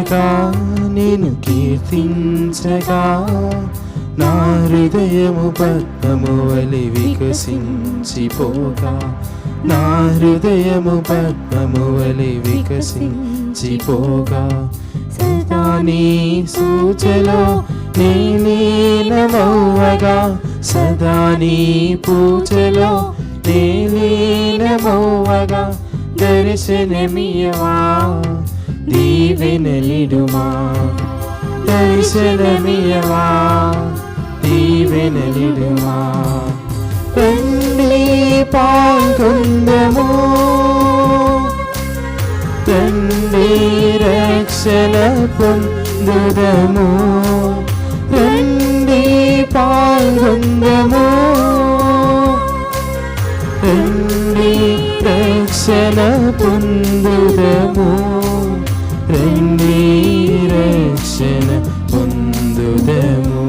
స్తుతించగా నిన్ను కీర్తించగా నా హృదయము పద్మము వలె వికసించిపోగా నా హృదయము పద్మము వలె వికసించిపోగా సదా నీ సూచలో లీనమవ్వగా సదా నీ పూజలో లీనమవ్వగా దర్శనమియవా దీవెనలిడుమా దర్శనమియవా దీవెనలిడుమా తండ్రి పాల్గొందము తండ్రి రక్షణ పొందుదము తండ్రి పాల్గొందము తండ్రి రక్షణ పొందుదము తండ్రి రక్షణ పొందుదము.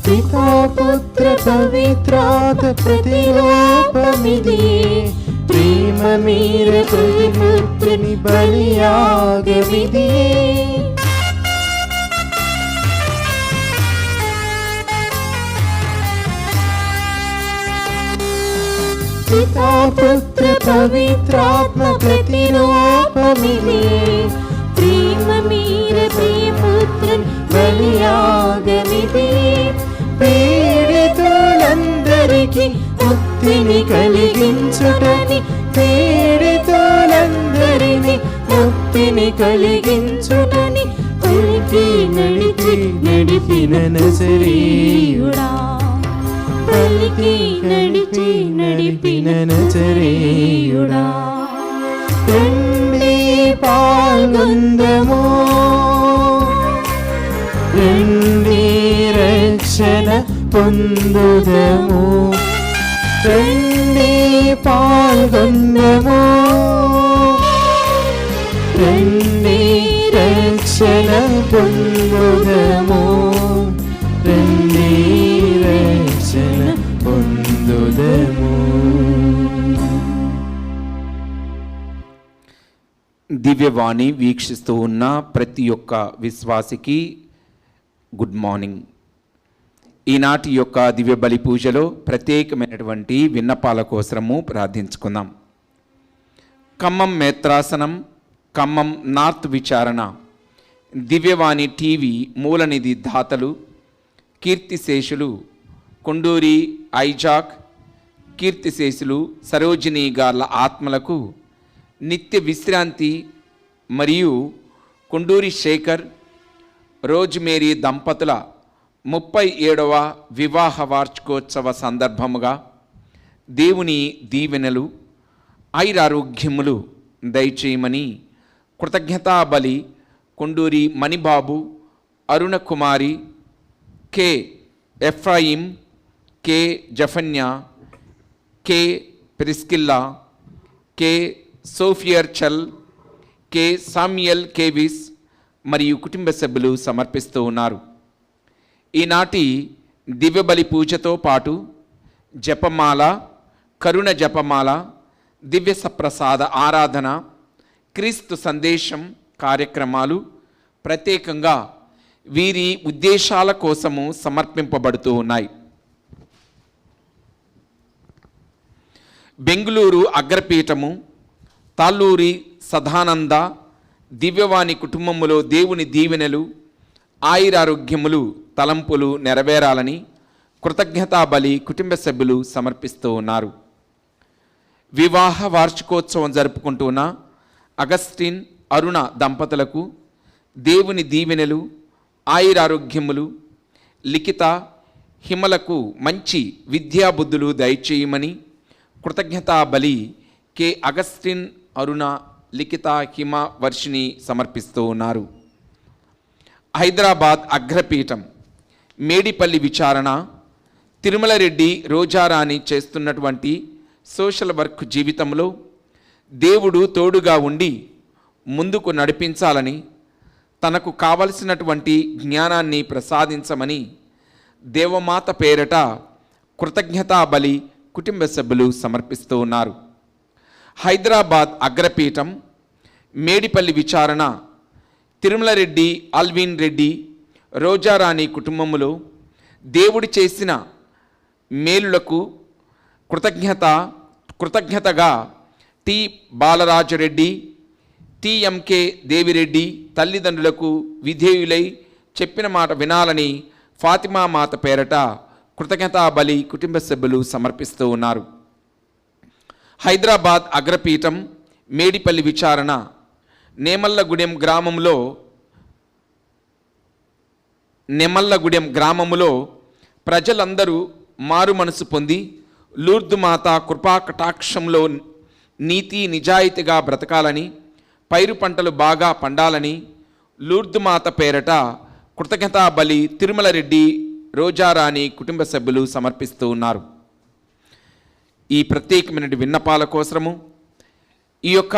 పితా పుత్ర పవిత్రాత్మ ప్రతిరూపమిది ప్రేమ మీర ప్రతిపుత్రుని బలియాగమిది పితా పుత్ర పవిత్రాత్మ ప్రతిరూపమిది ప్రేమ మీర ప్రియపుత్రుని బలియాగమిది పీడితులందరికీ ముక్తిని కలిగించుటని పీడితులందరినీ ముక్తిని కలిగించుటని పలికి నడిపిన నజరేయుడా పలికి నడిపిన నజరేయుడా తండ్రి పాల్గొందము తండ్రి రక్షణ పొందుదము తండ్రి పాల్గొందము తండ్రి రక్షణ పొందుదము తండ్రి రక్షణ పొందుదము. దివ్యవాణి వీక్షిస్తూ ఉన్న ప్రతి ఒక్క విశ్వాసికి గుడ్ మార్నింగ్. ఈనాటి యొక్క దివ్య బలి పూజలో ప్రత్యేకమైనటువంటి విన్నపాల కోసము ప్రార్థించుకుందాం. ఖమ్మం మేత్రాసనం, ఖమ్మం నార్త్ విచారణ, దివ్యవాణి టీవీ మూలనిధి దాతలు కీర్తిశేషులు కొండూరి ఐజాక్, కీర్తిశేషులు సరోజిని గార్ల ఆత్మలకు నిత్య విశ్రాంతి మరియు కొండూరి శేఖర్, రోజ్మేరీ దంపతుల 37వ వివాహ వార్షికోత్సవ సందర్భముగా దేవుని దీవెనలు ఐరారోగ్యములు దయచేయమని కృతజ్ఞతా బలి Konduri Manibabu, Aruna Kumari, K Ephraim, K Zephaniah, K Priscilla, K సోఫియర్ చల్, కె సామ్యల్ కేవిస్ మరియు కుటుంబ సభ్యులు సమర్పిస్తూ ఉన్నారు. ఈనాటి దివ్యబలి పూజతో పాటు జపమాల, కరుణ జపమాల, దివ్య సప్రసాద ఆరాధన, క్రీస్తు సందేశం కార్యక్రమాలు ప్రత్యేకంగా వీరి ఉద్దేశాల కోసము సమర్పింపబడుతూ ఉన్నాయి. బెంగుళూరు అగ్రపీఠము తాళ్ళూరి సదానంద దివ్యవాణి కుటుంబములో దేవుని దీవెనలు ఆయురారోగ్యములు తలంపులు నెరవేరాలని కృతజ్ఞతా బలి కుటుంబ సభ్యులు సమర్పిస్తూ ఉన్నారు. వివాహ వార్షికోత్సవం జరుపుకుంటున్న అగస్టిన్, అరుణ దంపతులకు దేవుని దీవెనలు ఆయురారోగ్యములు, లిఖిత, హిమలకు మంచి విద్యాబుద్ధులు దయచేయమని కృతజ్ఞతా బలి కె అగస్టిన్, అరుణ, లిఖిత, హిమ, వర్షిని సమర్పిస్తూ ఉన్నారు. హైదరాబాద్ అగ్రపీఠం మేడిపల్లి విచారణ తిరుమల రెడ్డి రోజారాణి చేస్తున్నటువంటి సోషల్ వర్క్ జీవితంలో దేవుడు తోడుగా ఉండి ముందుకు నడిపించాలని, తనకు కావలసినటువంటి జ్ఞానాన్ని ప్రసాదించమని దేవమాత పేరట కృతజ్ఞతా బలి కుటుంబ సభ్యులు సమర్పిస్తూ ఉన్నారు. హైదరాబాద్ అగ్రపీఠం మేడిపల్లి విచారణ తిరుమల రెడ్డి ఆల్విన్ రెడ్డి రోజారాణి కుటుంబములో దేవుడు చేసిన మేలులకు కృతజ్ఞతగా టి బాలరాజరెడ్డి, టిఎంకే దేవిరెడ్డి తల్లిదండ్రులకు విధేయులై చెప్పిన మాట వినాలని ఫాతిమా మాత పేరట కృతజ్ఞతా బలి కుటుంబ సభ్యులు సమర్పిస్తూ ఉన్నారు. హైదరాబాద్ అగ్రపీఠం మేడిపల్లి విచారణ నెమల్లగూడెం గ్రామములో ప్రజలందరూ మారు మనసు పొంది లూర్దు మాత కృపా కటాక్షంలో నీతి నిజాయితీగా బ్రతకాలని, పైరు పంటలు బాగా పండాలని లూర్దు మాత పేరట కృతజ్ఞతా బలి తిరుమల రెడ్డి రోజారాణి కుటుంబ సభ్యులు సమర్పిస్తూ ఉన్నారు. ఈ ప్రత్యేకమైన విన్నపాల కోసము ఈ యొక్క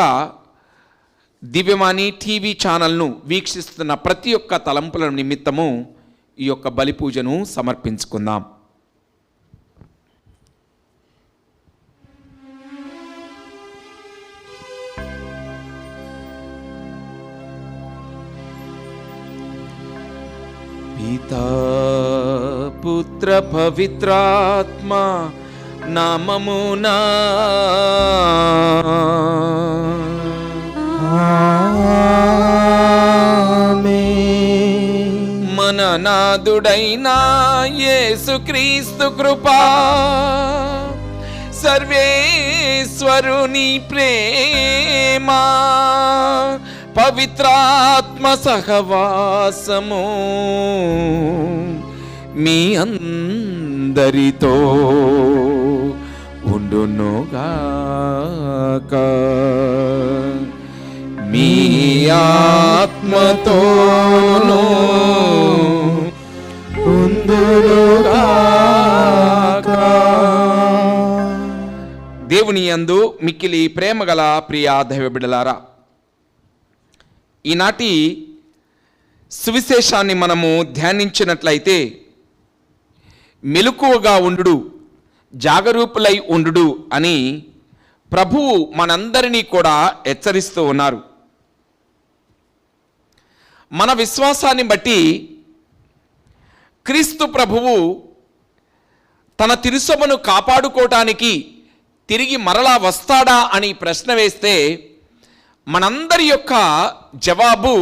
దివ్యవాణి టీవీ ఛానల్ను వీక్షిస్తున్న ప్రతి ఒక్క తలంపుల నిమిత్తము ఈ యొక్క బలి పూజను సమర్పించుకుందాం. పితా పుత్ర పవిత్రాత్మ నామమునా మన నాదుడైన యేసుక్రీస్తు కృపా, సర్వేశ్వరుని ప్రేమ, పవిత్రాత్మ సహవాసము మీ అందరితో ఉండునుగాక. మీ ఆత్మతోను ఉండునుగాక. దేవుని యందు మిక్కిలి ప్రేమగల ప్రియ దైవ బిడ్డలారా, ఈనాటి సువిశేషాన్ని మనము ధ్యానించినట్లయితే మెలకువగా ఉండు, జాగరూకులై ఉండు అని ప్రభువు మనందరినీ కూడా హెచ్చరిస్తూ ఉన్నారు. మన విశ్వాసాన్ని బట్టి క్రీస్తు ప్రభువు తన తిరుసభను కాపాడుకోవటానికి తిరిగి మరలా వస్తాడా అని ప్రశ్న వేస్తే మనందరి యొక్క జవాబు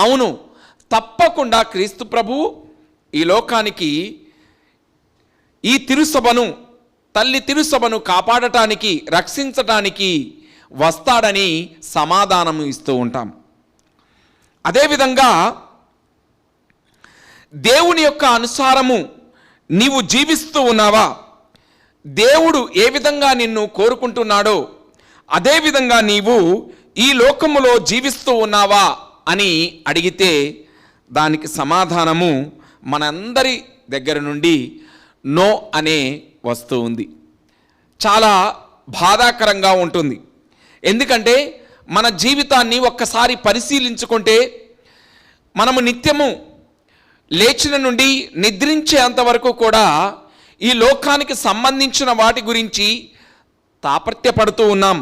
అవును, తప్పకుండా క్రీస్తు ప్రభువు ఈ లోకానికి ఈ తిరుసభను, తల్లి తిరుసభను కాపాడటానికి, రక్షించటానికి వస్తాడని సమాధానం ఇస్తూ ఉంటాం. అదేవిధంగా దేవుని యొక్క అనుసారము నీవు జీవిస్తూ ఉన్నావా? దేవుడు ఏ విధంగా నిన్ను కోరుకుంటున్నాడో అదేవిధంగా నీవు ఈ లోకములో జీవిస్తూ ఉన్నావా అని అడిగితే దానికి సమాధానము మనందరి దగ్గర నుండి నో అనే వస్తూ ఉంది. చాలా బాధాకరంగా ఉంటుంది. ఎందుకంటే మన జీవితాన్ని ఒక్కసారి పరిశీలించుకుంటే మనము నిత్యము లేచిన నుండి నిద్రించేంత వరకు కూడా ఈ లోకానికి సంబంధించిన వాటి గురించి తాపత్రయపడుతూ ఉన్నాం,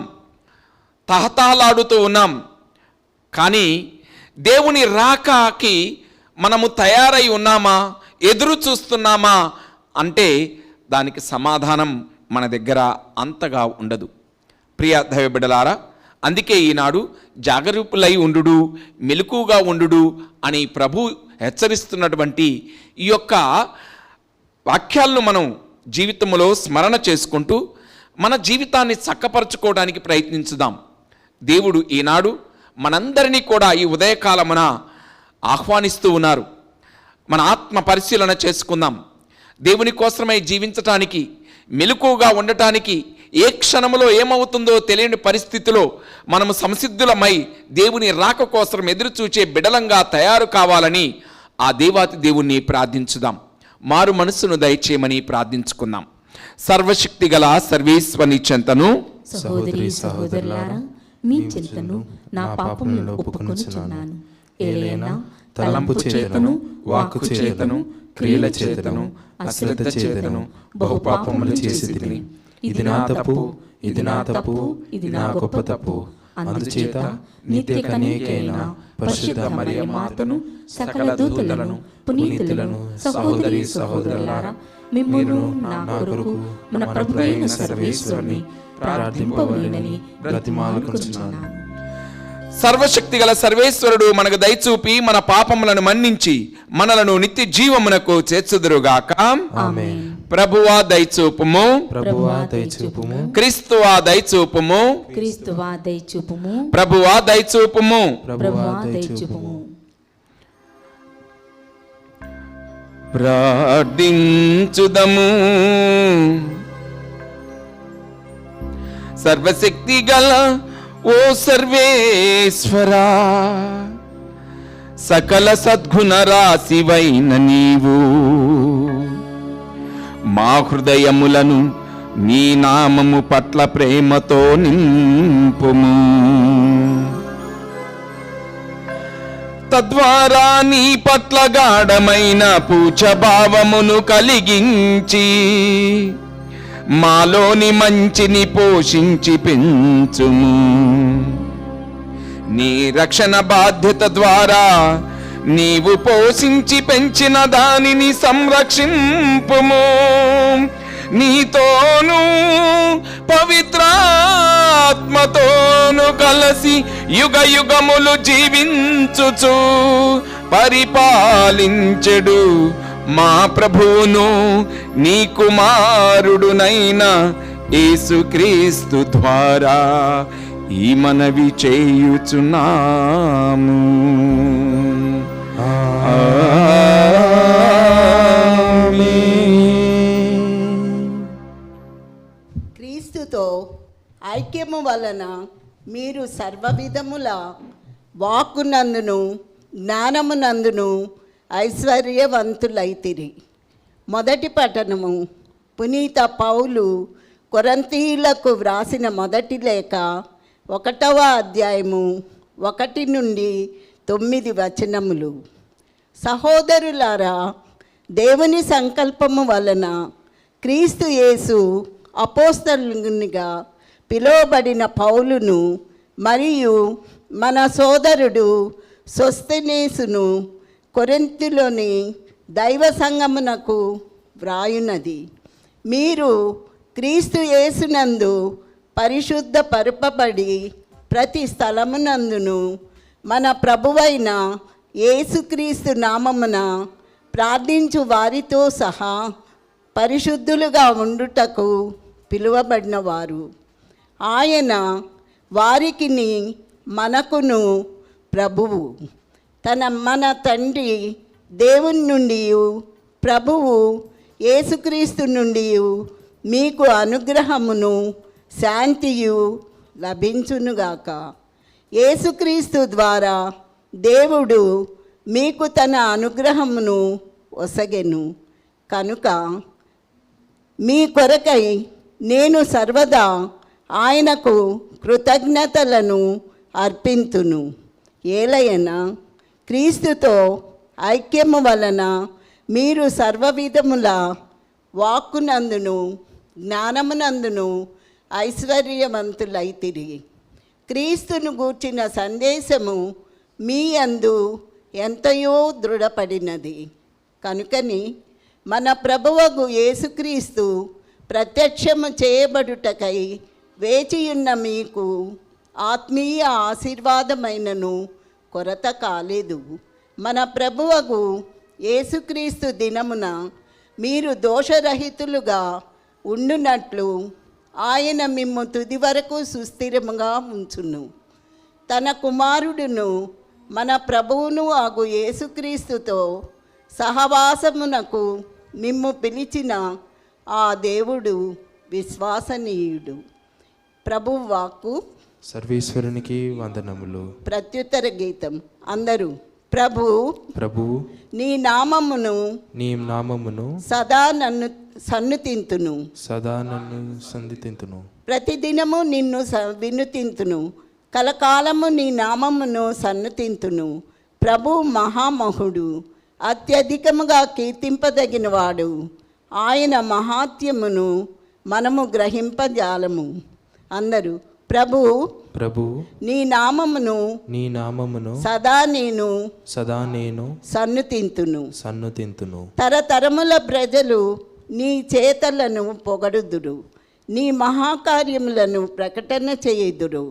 తహతహలాడుతూ ఉన్నాం. కానీ దేవుని రాకకి మనము తయారై ఉన్నామా, ఎదురు చూస్తున్నామా అంటే దానికి సమాధానం మన దగ్గర అంతగా ఉండదు. ప్రియ దైవ బిడ్డలారా, అందుకే ఈనాడు జాగరూకులై ఉండు, మెలకుగా ఉండు అని ప్రభు హెచ్చరిస్తున్నటువంటి ఈ యొక్క వాక్యాలను మనం జీవితంలో స్మరణ చేసుకుంటూ మన జీవితాన్ని చక్కపరచుకోవడానికి ప్రయత్నించుదాం. దేవుడు ఈనాడు మనందరినీ కూడా ఈ ఉదయకాలమున ఆహ్వానిస్తూ ఉన్నారు. మన ఆత్మ పరిశీలన చేసుకుందాం. దేవుని కోసమై జీవించటానికి, మెలకువగా ఉండటానికి, ఏ క్షణంలో ఏమవుతుందో తెలియని పరిస్థితిలో మనము సంసిద్ధులమై దేవుని రాక కోసం ఎదురు చూచే బిడలంగా తయారు కావాలని ఆ దేవాతి దేవుణ్ణి ప్రార్థించుదాం. మారు మనస్సును దయచేయమని ప్రార్థించుకుందాం. సర్వశక్తి గల సర్వేశ్వరుని చెంతను సహోదరి సహోదరులారా, మీ చింతను నా పాపములను ఒప్పుకొనుచున్నాను. ఏలైనా తలంపు చేతను, వాక్కు చేతను, క్రియల చేతను, అశ్రద్ధ చేతను బహుపాపములు చేసి తిని, ఇది నా తప్పు, ఇది నా తప్పు, ఇది నా గొప్ప తప్పు. అందుచేత నిత్య కన్యకైన పరిశుద్ధ మరియ మాతను, సకల దూతలను, పునీతులను, సహోదరి సహోదరులారా, మిమ్మును నా కొరకు మన ప్రభువైన సర్వేశ్వరుని ప్రార్థింపవలెనని బ్రతిమాలుకొనుచున్నాను. సర్వశక్తి గల సర్వేశ్వరుడు మనకు దయచూపి మన పాపములను మన్నించి మనలను నిత్య జీవమునకు చేర్చుదురుగాక. ఆమేన్. ప్రభువా దయచూపుము, ప్రభువా దయచూపుము, క్రీస్తువా దయచూపుము, క్రీస్తువా దయచూపుము, ప్రభువా దయచూపుము. ప్రభువా దయచూపుము. ప్రార్థించుదము. సర్వశక్తి గల ఓ సర్వేశ్వరా, సకల సద్గుణ రాశివైన నీవు మా హృదయములను నీ నామము పట్ల ప్రేమతో నింపుము. తద్వారా నీ పట్ల గాఢమైన పూచభావమును కలిగించి మాలోని మంచిని పోషించి పెంచుము. నీ రక్షణ బాధ్యత ద్వారా నీవు పోషించి పెంచిన దానిని సంరక్షింపుము. నీతోను పవిత్రాత్మతోను కలసి యుగ యుగములు జీవించుచు పరిపాలించెడు మా ప్రభువును నీ కుమారుడునైన యేసుక్రీస్తు ద్వారా ఈ మనవి చేయుచున్నాము. క్రీస్తుతో ఐక్యము వలన మీరు సర్వవిధముల వాక్కునందును జ్ఞానమునందును ఐశ్వర్యవంతులైతిరి. మొదటి పఠనము. పునీత పౌలు కొరింథీయులకు వ్రాసిన మొదటి లేఖ 1వ అధ్యాయము 1 నుండి 9 వచనములు. సహోదరులారా, దేవుని సంకల్పము వలన క్రీస్తు యేసు అపోస్తలునిగా పిలువబడిన పౌలును మరియు మన సోదరుడు సోస్తెనేసును కొరింథులోని దైవ సంఘమునకు వ్రాయున్నది. మీరు క్రీస్తు యేసునందు పరిశుద్ధ పరుపబడి ప్రతి స్థలమునందును మన ప్రభువైన యేసుక్రీస్తు నామమున ప్రార్థించు వారితో సహా పరిశుద్ధులుగా ఉండుటకు పిలువబడిన వారు. ఆయన వారికిని మనకును ప్రభువు, మన తండ్రి దేవుని నుండి ప్రభువు యేసుక్రీస్తు నుండి మీకు అనుగ్రహమును శాంతియు లభించునుగాక. యేసుక్రీస్తు ద్వారా దేవుడు మీకు తన అనుగ్రహమును ఒసగెను కనుక మీ కొరకై నేను సర్వదా ఆయనకు కృతజ్ఞతలను అర్పింతును. ఏలయనా క్రీస్తుతో ఐక్యము వలన మీరు సర్వవిధముల వాక్కునందును జ్ఞానమునందును ఐశ్వర్యవంతులైతిరి. క్రీస్తును గూర్చిన సందేశము మీ యందు ఎంతయో దృఢపడినది కనుకని మన ప్రభువగు యేసుక్రీస్తు ప్రత్యక్షము చేయబడుటకై వేచియున్న మీకు ఆత్మీయ ఆశీర్వాదమైనను కొరత కాలేదు. మన ప్రభువగు యేసుక్రీస్తు దినమున మీరు దోషరహితులుగా ఉండునట్లు ఆయన మిమ్ము తుది వరకు సుస్థిరముగా ఉంచును. తన కుమారుడును మన ప్రభువును ఆగు యేసుక్రీస్తుతో సహవాసమునకు మిమ్ము పిలిచిన ఆ దేవుడు విశ్వసనీయుడు. ప్రభువు వాక్కు. సర్వేశ్వరునికి వందనములు. ప్రత్యుత్తర గీతం. అందరూ ప్రభువు నీ నామమును నీ నామమును సదా నన్ను సన్నుతింతును. సంధితింతును. ప్రతిదినము నిన్ను వినుతింతును. కలకాలము నీ నామమును సన్నుతింతును. ప్రభు మహామహుడు, అత్యధికముగా కీర్తింపదగినవాడు. ఆయన మహాత్యమును మనము గ్రహింపజాలము. అందరూ ప్రభు నీ నామమును సదా నేను సన్నుతింతును. తరతరముల ప్రజలు నీ చేతలను పొగడుదురు, నీ మహాకార్యములను ప్రకటన చేయుదురు.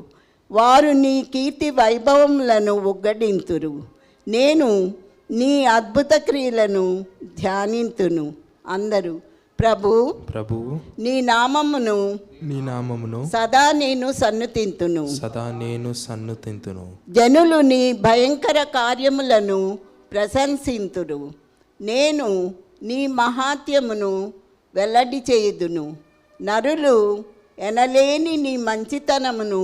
వారు నీ కీర్తి వైభవములను ఉగ్గడింతురు. నేను నీ అద్భుత క్రియలను ధ్యానింతును. అందరూ ప్రభు నీ నామమును సదా నేను సన్నుతింతును. జనులు నీ భయంకర కార్యములను ప్రశంసింతురు. నేను నీ మహాత్యమును వెల్లడి చేయుదును. నరులు ఎనలేని నీ మంచితనమును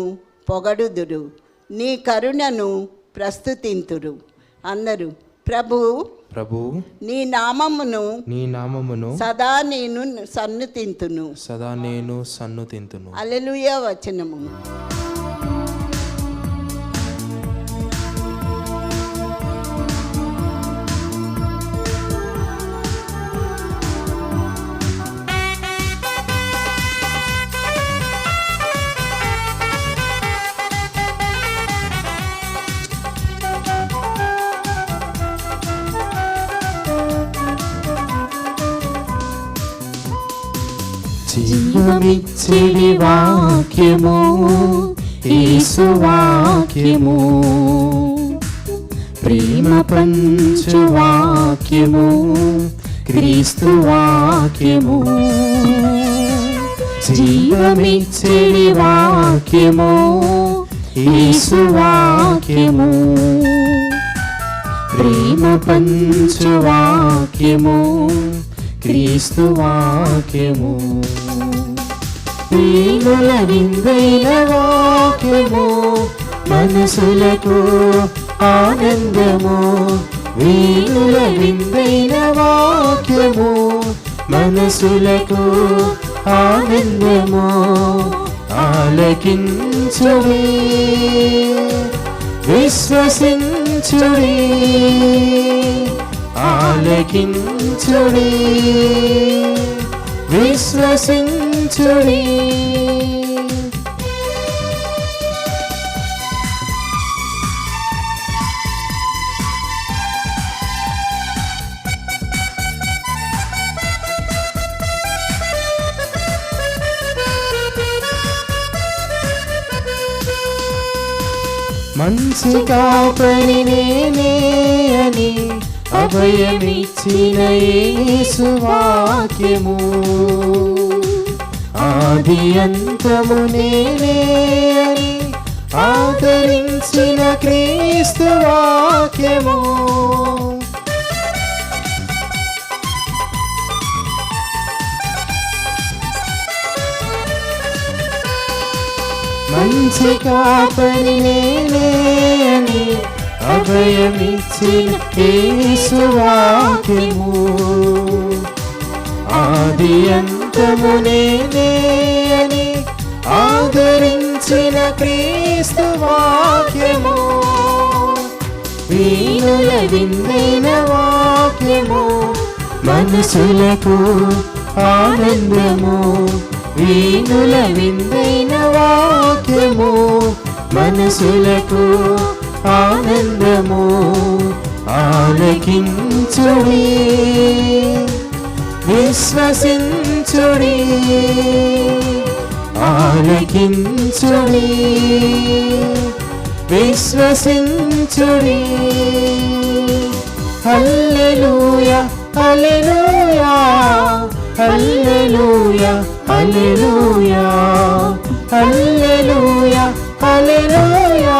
పొగడుదురు, నీ కరుణను ప్రస్తుతింతురు. అందరూ ప్రభు నీ నామమును సదా నేను సన్నుతింతును. హల్లెలూయా వచనము. జీవమిచ్చడి వాక్యము యేసు వాక్యము, ప్రేమ పంచు వాక్యము క్రీస్తు వాక్యము. జీవమిచ్చడి వాక్యము యేసు వాక్యము, ప్రేమ పంచు వాక్యము క్రీస్తు వాక్యము. వీణుల విందైన వాక్యము మనసులకు ఆనందము. వీణుల విందైన వాక్యము మనసులకు ఆనందము. ఆలకించుడి, విశ్వసించుడి, ఆలకించుడి, విశ్వసించుడి. మంచి కాపరి నేనే అని అభయమిచ్చిన యేసు వాక్యము, ఆది అంతము నేనే అని ఆదరించిన క్రీస్తు వాక్యము. మంచి కాపరి నేనే అని అభయమిచ్చిన యేసు వాక్యము, ఆది అంతము నేనే అని ఆదరించిన క్రీస్తు వాక్యము. వీణుల విందైన వాక్యము మనసులకు ఆనందము. వీణుల విందైన వాక్యము మనసులకు ఆనందము. ఆలకించుడి, విశ్వసించుడి, ఆలకించుడి, విశ్వసించుడి. హల్లెలూయా హల్లెలూయా హల్లెలూయా హల్లెలూయా హల్లెలూయా హల్లెలూయా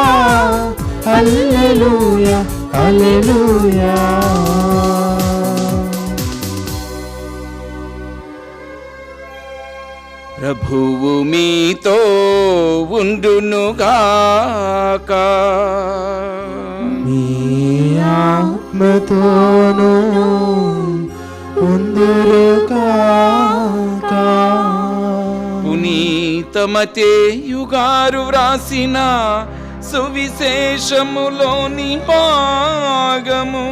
హల్లెలూయా హల్లెలూయా. ప్రభువు మీతో ఉండునుగాక. మీ మతోను ఉందురుగాక. పునీత మత్తేయు గారు వ్రాసిన సువిశేషములోని భాగము.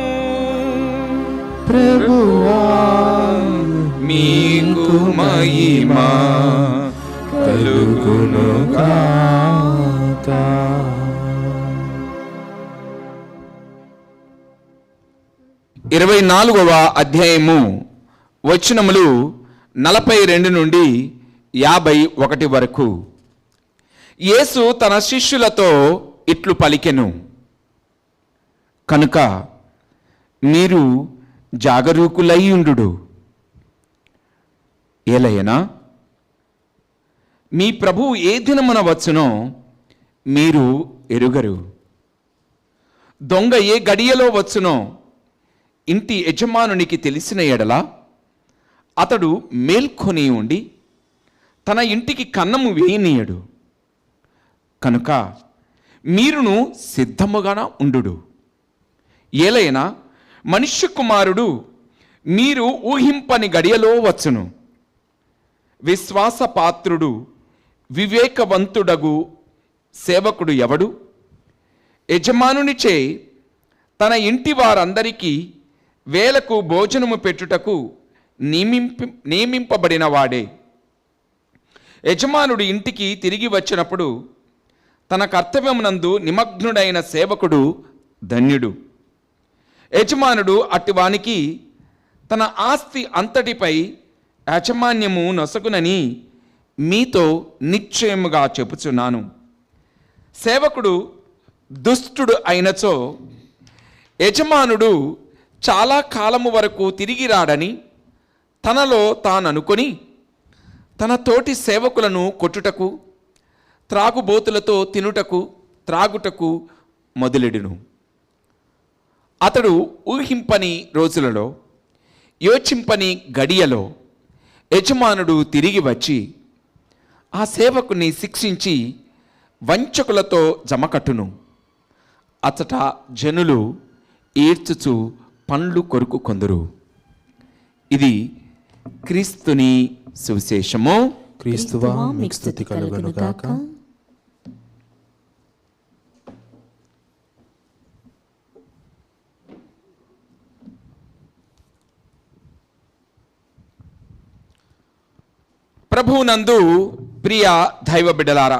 ప్రభువా మీకు మహిమా కలుగునుగాక. 24వ అధ్యాయము వచనములు 42 నుండి 51 వరకు. యేసు తన శిష్యులతో ఇట్లు పలికెను, కనుక మీరు జాగరూకులయ్యుండు. ఏలయనా మీ ప్రభువు ఏ దినమున వచ్చునో మీరు ఎరుగరు. దొంగ ఏ గడియలో వచ్చునో ఇంటి యజమానునికి తెలిసిన ఎడల అతడు మేల్కొని ఉండి తన ఇంటికి కన్నము వేయనీయడు. కనుక మీరును సిద్ధముగాన ఉండు. ఏలైనా మనుష్య కుమారుడు మీరు ఊహింపని గడియలో వచ్చును. విశ్వాసపాత్రుడు వివేకవంతుడగు సేవకుడు ఎవడు? యజమానునిచే తన ఇంటి వారందరికీ వేలకు భోజనము పెట్టుటకు నియమింపబడిన వాడే. యజమానుడు ఇంటికి తిరిగి వచ్చినప్పుడు తన కర్తవ్యమునందు నిమగ్నుడైన సేవకుడు ధన్యుడు. యజమానుడు అట్టివానికి తన ఆస్తి అంతటిపై యాజమాన్యము నొసగునని మీతో నిశ్చయముగా చెప్పుచున్నాను. సేవకుడు దుష్టుడు అయినచో యజమానుడు చాలా కాలము వరకు తిరిగి రాడని తనలో తాననుకొని తన తోటి సేవకులను కొట్టుటకు, త్రాగుబోతులతో తినుటకు త్రాగుటకు మొదలెడును. అతడు ఊహింపని రోజులలో, యోచింపని గడియలో యజమానుడు తిరిగి వచ్చి ఆ సేవకుని శిక్షించి వంచకులతో జమకట్టును. అచట జనులు ఏడ్చుచు పండ్లు కొరుకు కొందరు. ఇది క్రీస్తుని సువిశేషము. క్రీస్తువా మీకు స్తుతి కలుగునుగాక. ప్రభువునందు ప్రియ దైవ బిడ్డలారా,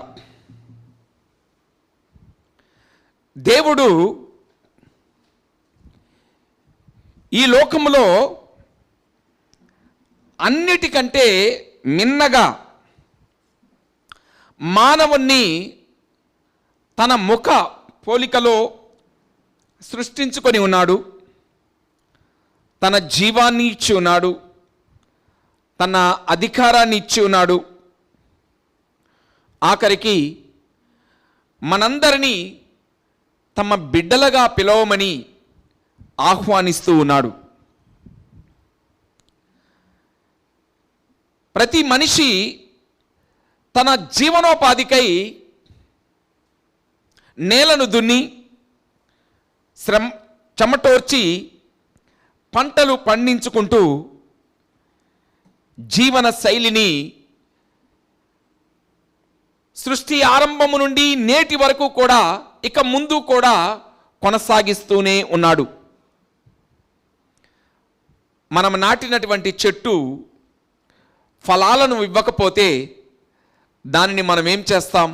దేవుడు ఈ లోకములో అన్నిటికంటే మిన్నగా మానవుణ్ణి తన ముఖ పోలికలో సృష్టించుకొని ఉన్నాడు. తన జీవాన్ని ఇచ్చి ఉన్నాడు, తన అధికారాన్ని ఇచ్చి ఉన్నాడు. ఆఖరికి మనందరినీ తమ బిడ్డలుగా పిలవమని ఆహ్వానిస్తూ ఉన్నాడు. ప్రతి మనిషి తన జీవనోపాధికై నేలను దున్ని చెమటోర్చి పంటలు పండించుకుంటూ జీవన శైలిని సృష్టి ఆరంభము నుండి నేటి వరకు కూడా, ఇక ముందు కూడా కొనసాగిస్తూనే ఉన్నాడు. మనం నాటినటువంటి చెట్టు ఫలాలను ఇవ్వకపోతే దానిని మనం ఏం చేస్తాం?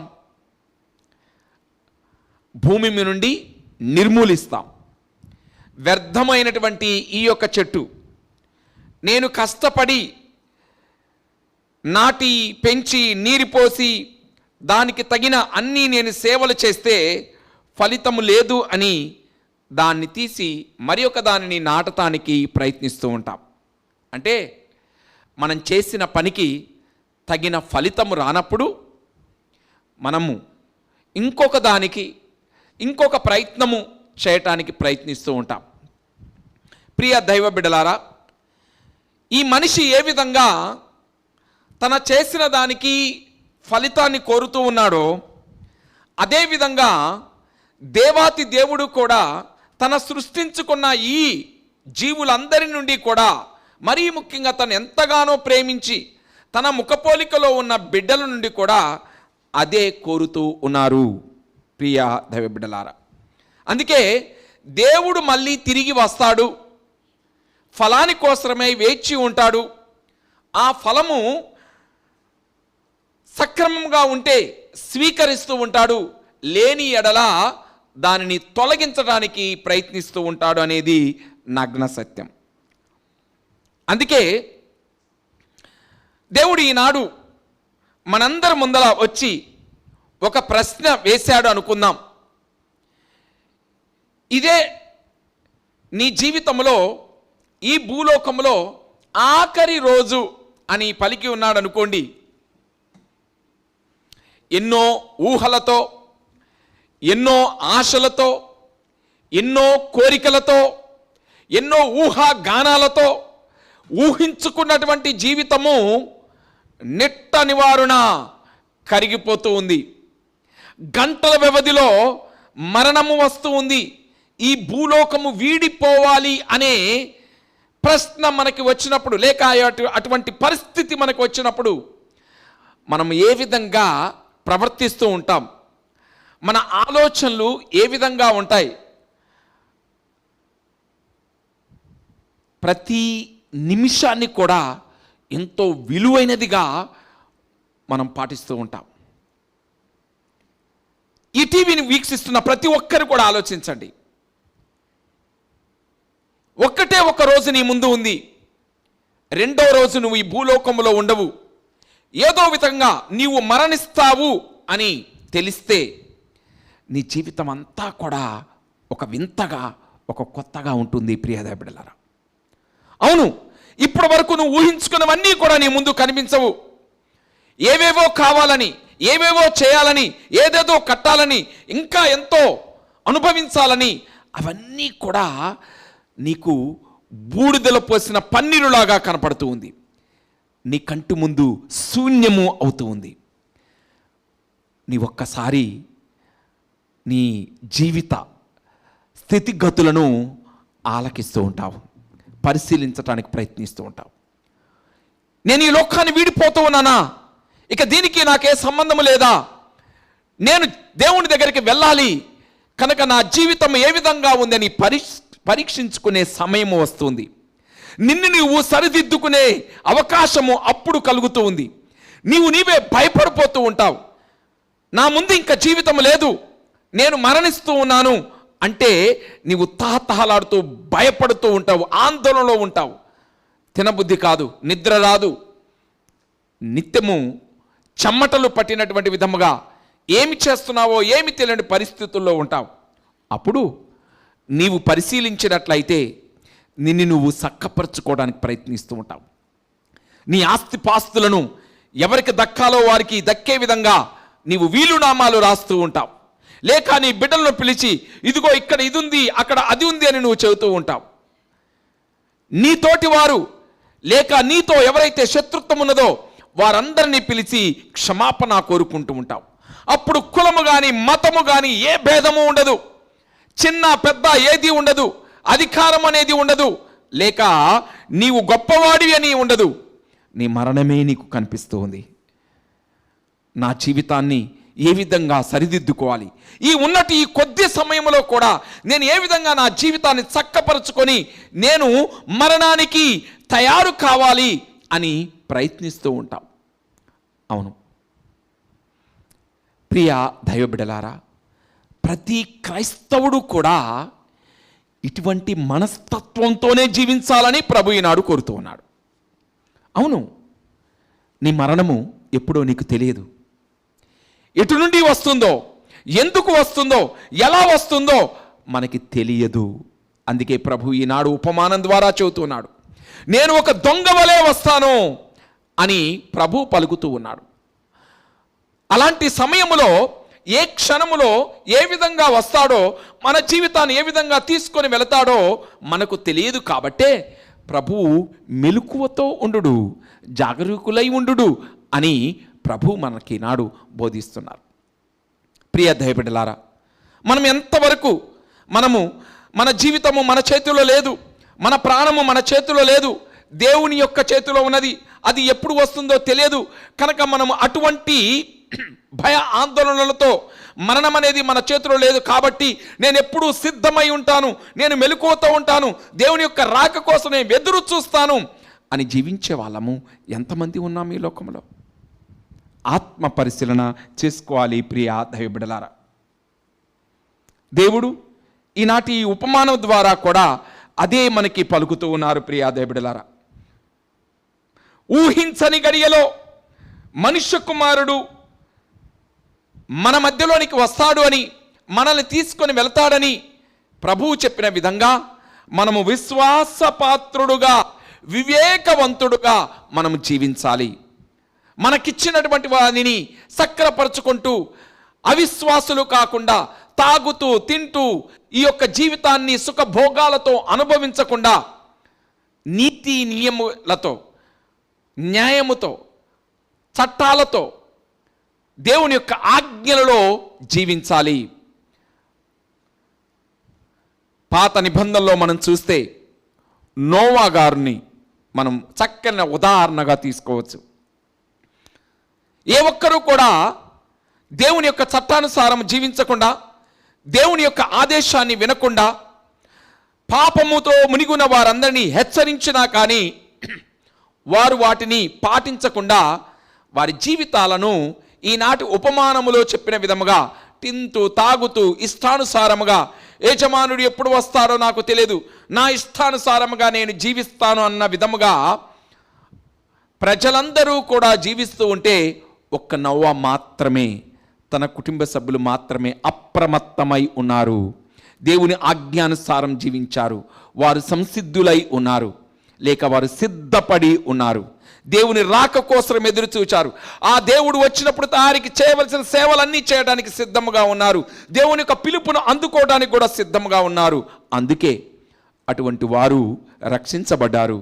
భూమి నుండి నిర్మూలిస్తాం. వ్యర్థమైనటువంటి ఈ యొక్క చెట్టు నేను కష్టపడి నాటి పెంచి నీరు పోసి దానికి తగిన అన్నీ నేను సేవలు చేస్తే ఫలితము లేదు అని దాన్ని తీసి మరి ఒక దానిని నాటటానికి ప్రయత్నిస్తూ ఉంటాం. అంటే మనం చేసిన పనికి తగిన ఫలితము రానప్పుడు మనము ఇంకొక దానికి ఇంకొక ప్రయత్నము చేయటానికి ప్రయత్నిస్తూ ఉంటాం. ప్రియ దైవ బిడ్డలారా, ఈ మనిషి ఏ విధంగా తన చేసిన దానికి ఫలితాన్ని కోరుతూ ఉన్నాడో అదేవిధంగా దేవాతి దేవుడు కూడా తన సృష్టించుకున్న ఈ జీవులందరి నుండి కూడా మరీ ముఖ్యంగా తను ఎంతగానో ప్రేమించి తన ముఖపోలికలో ఉన్న బిడ్డల నుండి కూడా అదే కోరుతూ ఉన్నారు ప్రియ దైవ బిడ్డలారా. అందుకే దేవుడు మళ్ళీ తిరిగి వస్తాడు, ఫలాని కోసమై వేచి ఉంటాడు. ఆ ఫలము సక్రమంగా ఉంటే స్వీకరిస్తూ ఉంటాడు, లేని ఎడల దానిని తొలగించడానికి ప్రయత్నిస్తూ ఉంటాడు అనేది నగ్న సత్యం. అందుకే దేవుడు ఈనాడు మనందరి ముందర వచ్చి ఒక ప్రశ్న వేశాడు అనుకుందాం. ఇదే నీ జీవితంలో ఈ భూలోకంలో ఆఖరి రోజు అని పలికి ఉన్నాడు అనుకోండి. ఎన్నో ఊహలతో, ఎన్నో ఆశలతో, ఎన్నో కోరికలతో, ఎన్నో ఊహాగానాలతో ఊహించుకున్నటువంటి జీవితము నిట్ట నివారణ కరిగిపోతూ ఉంది. గంటల వ్యవధిలో మరణము వస్తూ ఉంది. ఈ భూలోకము వీడిపోవాలి అనే ప్రశ్న మనకి వచ్చినప్పుడు, లేక అటువంటి పరిస్థితి మనకు వచ్చినప్పుడు మనం ఏ విధంగా ప్రవర్తిస్తూ ఉంటాం, మన ఆలోచనలు ఏ విధంగా ఉంటాయి? ప్రతి నిమిషాన్ని కూడా ఎంతో విలువైనదిగా మనం పాటిస్తూ ఉంటాం. ఈ టీవీని వీక్షిస్తున్న ప్రతి ఒక్కరు కూడా ఆలోచించండి. ఒక్కటే ఒక రోజు నీ ముందు ఉంది. రెండో రోజు నువ్వు ఈ భూలోకంలో ఉండవు. ఏదో విధంగా నీవు మరణిస్తావు అని తెలిస్తే నీ జీవితం అంతా కూడా ఒక వింతగా, ఒక కొత్తగా ఉంటుంది ప్రియదేవ బిడ్డలారా. అవును, ఇప్పటి వరకు నువ్వు ఊహించుకున్నవన్నీ కూడా నీ ముందు కనిపించవు. ఏవేవో కావాలని, ఏవేవో చేయాలని, ఏదేదో కట్టాలని, ఇంకా ఎంతో అనుభవించాలని, అవన్నీ కూడా నీకు బూడిదలో పోసిన పన్నీరులాగా కనపడుతూ ఉంది. నీ కంటి ముందు శూన్యము అవుతూ ఉంది. నీ ఒక్కసారి నీ జీవిత స్థితిగతులను ఆలకిస్తూ ఉంటావు, పరిశీలించడానికి ప్రయత్నిస్తూ ఉంటావు. నేను ఈ లోకాన్ని వీడిపోతూ ఉన్నానా? ఇక దీనికి నాకే సంబంధం లేదా? నేను దేవుని దగ్గరికి వెళ్ళాలి కనుక నా జీవితం ఏ విధంగా ఉందని పరీక్షించుకునే సమయం వస్తుంది. నిన్ను నీవు సరిదిద్దుకునే అవకాశము అప్పుడు కలుగుతూ ఉంది. నీవే భయపడిపోతూ ఉంటావు. నా ముందు ఇంకా జీవితం లేదు, నేను మరణిస్తూ ఉన్నాను అంటే నీవు తహతహలాడుతూ భయపడుతూ ఉంటావు, ఆందోళనలో ఉంటావు. తినబుద్ధి కాదు, నిద్ర రాదు, నిత్యము చెమ్మటలు పట్టినటువంటి విధముగా ఏమి చేస్తున్నావో ఏమి తెలియని పరిస్థితుల్లో ఉంటావు. అప్పుడు నీవు పరిశీలించినట్లయితే నిన్ను నువ్వు చక్కపరచుకోవడానికి ప్రయత్నిస్తూ ఉంటావు. నీ ఆస్తిపాస్తులను ఎవరికి దక్కాలో వారికి దక్కే విధంగా నీవు వీలునామాలు రాస్తూ ఉంటావు. లేక నీ బిడ్డలను పిలిచి ఇదిగో ఇక్కడ ఇది ఉంది, అక్కడ అది ఉంది అని నువ్వు చెబుతూ ఉంటావు. నీతోటి వారు లేక నీతో ఎవరైతే శత్రుత్వం ఉన్నదో వారందరినీ పిలిచి క్షమాపణ కోరుకుంటూ ఉంటావు. అప్పుడు కులము కానీ మతము కానీ ఏ భేదము ఉండదు, చిన్న పెద్ద ఏది ఉండదు, అధికారం అనేది ఉండదు, లేక నీవు గొప్పవాడివి అని ఉండదు. నీ మరణమే నీకు కనిపిస్తూ ఉంది. నా జీవితాన్ని ఏ విధంగా సరిదిద్దుకోవాలి, ఈ ఉన్నటి ఈ కొద్ది సమయంలో కూడా నేను ఏ విధంగా నా జీవితాన్ని చక్కపరుచుకొని నేను మరణానికి తయారు కావాలి అని ప్రయత్నిస్తూ ఉంటాం. అవును ప్రియ దైవ బిడ్డలారా, ప్రతి క్రైస్తవుడు కూడా ఇటువంటి మనస్తత్వంతోనే జీవించాలని ప్రభు ఈనాడు కోరుతూ ఉన్నాడు. అవును, నీ మరణము ఎప్పుడో నీకు తెలియదు. ఎటు నుండి వస్తుందో, ఎందుకు వస్తుందో, ఎలా వస్తుందో మనకి తెలియదు. అందుకే ప్రభు ఈనాడు ఉపమానం ద్వారా చెబుతున్నాడు, నేను ఒక దొంగ వలె వస్తాను అని ప్రభు పలుకుతూ ఉన్నాడు. అలాంటి సమయములో ఏ క్షణములో ఏ విధంగా వస్తాడో, మన జీవితాన్ని ఏ విధంగా తీసుకొని వెళతాడో మనకు తెలియదు. కాబట్టే ప్రభువు మెలకువతో ఉండు, జాగరూకులై ఉండు అని ప్రభు మనకి నాడు బోధిస్తున్నారు. ప్రియ దైవ బిడ్డలారా, మనం ఎంతవరకు మనము మన జీవితము మన చేతిలో లేదు, మన ప్రాణము మన చేతిలో లేదు, దేవుని యొక్క చేతిలో ఉన్నది. అది ఎప్పుడు వస్తుందో తెలియదు. కనుక మనము అటువంటి భయ ఆందోళనలతో, మరణం అనేది మన చేతిలో లేదు కాబట్టి నేను ఎప్పుడూ సిద్ధమై ఉంటాను, నేను మెలకువతో ఉంటాను, దేవుని యొక్క రాక కోసం నేను ఎదురు చూస్తాను అని జీవించే వాళ్ళము ఎంతమంది ఉన్నాం ఈ లోకంలో? ఆత్మ పరిశీలన చేసుకోవాలి ప్రియ దైవ బిడ్డలారా. దేవుడు ఈనాటి ఉపమానం ద్వారా కూడా అదే మనకి పలుకుతూ ఉన్నారు ప్రియ దైవ బిడ్డలారా. ఊహించని గడియలో మనుష్య కుమారుడు మన మధ్యలోనికి వస్తాడు అని, మనల్ని తీసుకొని వెళ్తాడని ప్రభువు చెప్పిన విధంగా మనము విశ్వాసపాత్రుడుగా, వివేకవంతుడుగా మనము జీవించాలి. మనకిచ్చినటువంటి వారిని సక్రపరుచుకుంటూ, అవిశ్వాసులు కాకుండా, తాగుతూ తింటూ ఈ యొక్క జీవితాన్ని సుఖభోగాలతో అనుభవించకుండా నీతి నియములతో, న్యాయముతో, చట్టాలతో, దేవుని యొక్క ఆజ్ఞలలో జీవించాలి. పాత నిబంధనలో మనం చూస్తే నోవా గారిని మనం చక్కని ఉదాహరణగా తీసుకోవచ్చు. ఏ ఒక్కరూ కూడా దేవుని యొక్క చట్టానుసారం జీవించకుండా, దేవుని యొక్క ఆదేశాన్ని వినకుండా, పాపముతో మునిగున్న వారందరినీ హెచ్చరించినా కానీ వారు వాటిని పాటించకుండా వారి జీవితాలను ఈనాటి ఉపమానములో చెప్పిన విధముగా తింటూ తాగుతూ ఇష్టానుసారముగా, యజమానుడు ఎప్పుడు వస్తారో నాకు తెలియదు, నా ఇష్టానుసారముగా నేను జీవిస్తాను అన్న విధముగా ప్రజలందరూ కూడా జీవిస్తూ ఉంటే ఒక్క నోవా మాత్రమే, తన కుటుంబ సభ్యులు మాత్రమే అప్రమత్తమై ఉన్నారు. దేవుని ఆజ్ఞానుసారం జీవించారు. వారు సంసిద్ధులై ఉన్నారు, లేక వారు సిద్ధపడి ఉన్నారు. దేవుని రాక కోసం ఎదురు చూచారు. ఆ దేవుడు వచ్చినప్పుడు వారికి చేయవలసిన సేవలన్నీ చేయడానికి సిద్ధముగా ఉన్నారు. దేవుని యొక్క పిలుపును అందుకోవడానికి కూడా సిద్ధముగా ఉన్నారు. అందుకే అటువంటి వారు రక్షించబడ్డారు.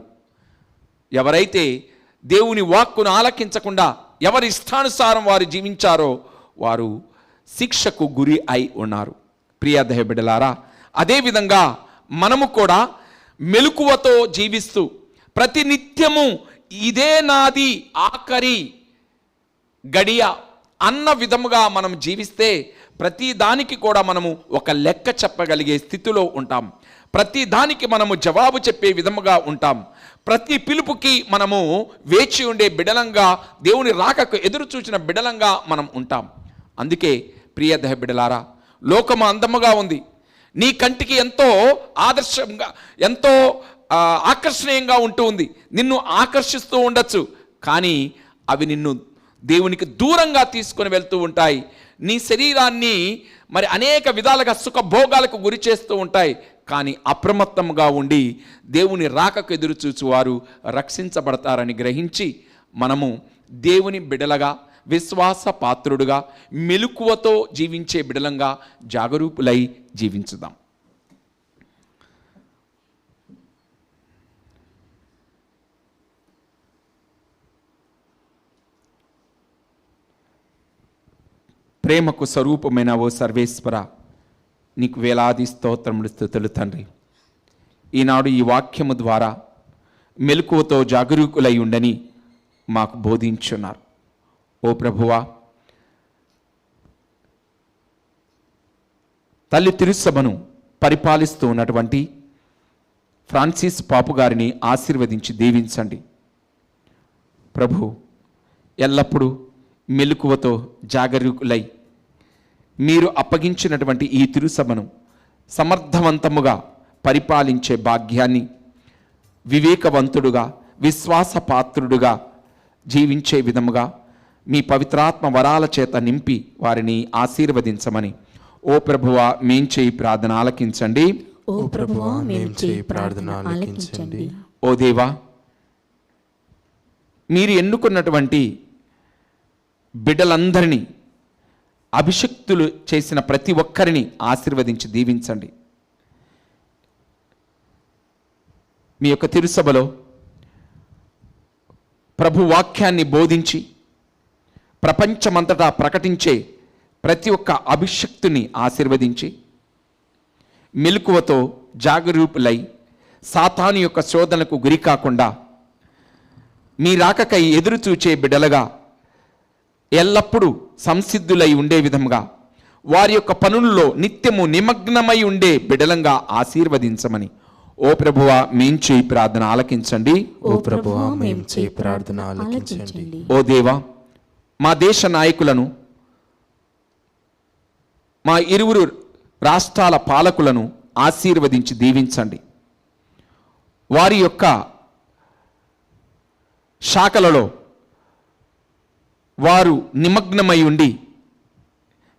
ఎవరైతే దేవుని వాక్కును ఆలకించకుండా ఎవరి ఇష్టానుసారం వారు జీవించారో వారు శిక్షకు గురి అయి ఉన్నారు. ప్రియ దైవ బిడ్డలారా, అదేవిధంగా మనము కూడా మెలకువతో జీవిస్తూ ప్రతి నిత్యము ఇదే నాది ఆఖరి గడియ అన్న విధముగా మనం జీవిస్తే ప్రతి దానికి కూడా మనము ఒక లెక్క చెప్పగలిగే స్థితిలో ఉంటాం. ప్రతి దానికి మనము జవాబు చెప్పే విధముగా ఉంటాం. ప్రతి పిలుపుకి మనము వేచి ఉండే బిడలంగా, దేవుని రాకకు ఎదురు చూసిన బిడలంగా మనం ఉంటాం. అందుకే ప్రియ దైవ బిడ్డలారా, లోకము అందముగా ఉంది, నీ కంటికి ఎంతో ఆదర్శంగా, ఎంతో ఆకర్షణీయంగా ఉంటూ ఉంది, నిన్ను ఆకర్షిస్తూ ఉండొచ్చు. కానీ అవి నిన్ను దేవునికి దూరంగా తీసుకొని వెళ్తూ ఉంటాయి. నీ శరీరాన్ని మరి అనేక విధాలుగా సుఖభోగాలకు గురి చేస్తూ ఉంటాయి. కానీ అప్రమత్తంగా ఉండి దేవుని రాకకు ఎదురు చూచువారు రక్షించబడతారని గ్రహించి మనము దేవుని బిడలగా, విశ్వాస పాత్రుడుగా, మెలకువతో జీవించే బిడలంగా జాగరూకులై జీవించుదాం. ప్రేమకు స్వరూపమైన ఓ సర్వేశ్వర, నీకు వేలాది స్తోత్రములు, స్తుతులు తండ్రి. ఈనాడు ఈ వాక్యము ద్వారా మెలకువతో జాగరూకులై ఉండని మాకు బోధించున్నారు. ఓ ప్రభువా, తల్లి తిరుసభను పరిపాలిస్తూ ఉన్నటువంటి ఫ్రాన్సిస్ పాపు గారిని ఆశీర్వదించి దీవించండి. ప్రభు, ఎల్లప్పుడూ మెలకువతో జాగరూకులై మీరు అప్పగించినటువంటి ఈ తిరుసభను సమర్థవంతముగా పరిపాలించే భాగ్యాన్ని, వివేకవంతుడుగా, విశ్వాసపాత్రుడుగా జీవించే విధముగా మీ పవిత్రాత్మ వరాల చేత నింపి వారిని ఆశీర్వదించమని ఓ ప్రభువా మేం చేయి ప్రార్థన ఆలకించండి. ఓ ప్రభువా మేం చేయి ప్రార్థన ఆలకించండి. ఓ దేవా, మీరు ఎన్నుకున్నటువంటి బిడ్డలందరినీ, అభిషక్తులు చేసిన ప్రతి ఒక్కరిని ఆశీర్వదించి దీవించండి. మీ యొక్క తిరుసభలో ప్రభు వాక్యాన్ని బోధించి ప్రపంచమంతటా ప్రకటించే ప్రతి ఒక్క అభిషక్తుని ఆశీర్వదించి మెలకువతో జాగరూకులై సాతాను యొక్క శోధనకు గురి కాకుండా మీ రాకకై ఎదురు చూచే బిడ్డలుగా ఎల్లప్పుడూ సంసిద్ధులై ఉండే విధంగా వారి యొక్క పనుల్లో నిత్యము నిమగ్నమై ఉండే బిడ్డలంగా ఆశీర్వదించమని ఓ ప్రభువా మేం చేయి ప్రార్థన ఆలకించండి. ఓ ప్రభువా మేం చేయి ప్రార్థన ఆలకించండి. ఓ దేవా, మా దేశ నాయకులను, మా ఇరువురు రాష్ట్రాల పాలకులను ఆశీర్వదించి దీవించండి. వారి యొక్క శాఖలలో వారు నిమగ్నమై ఉండి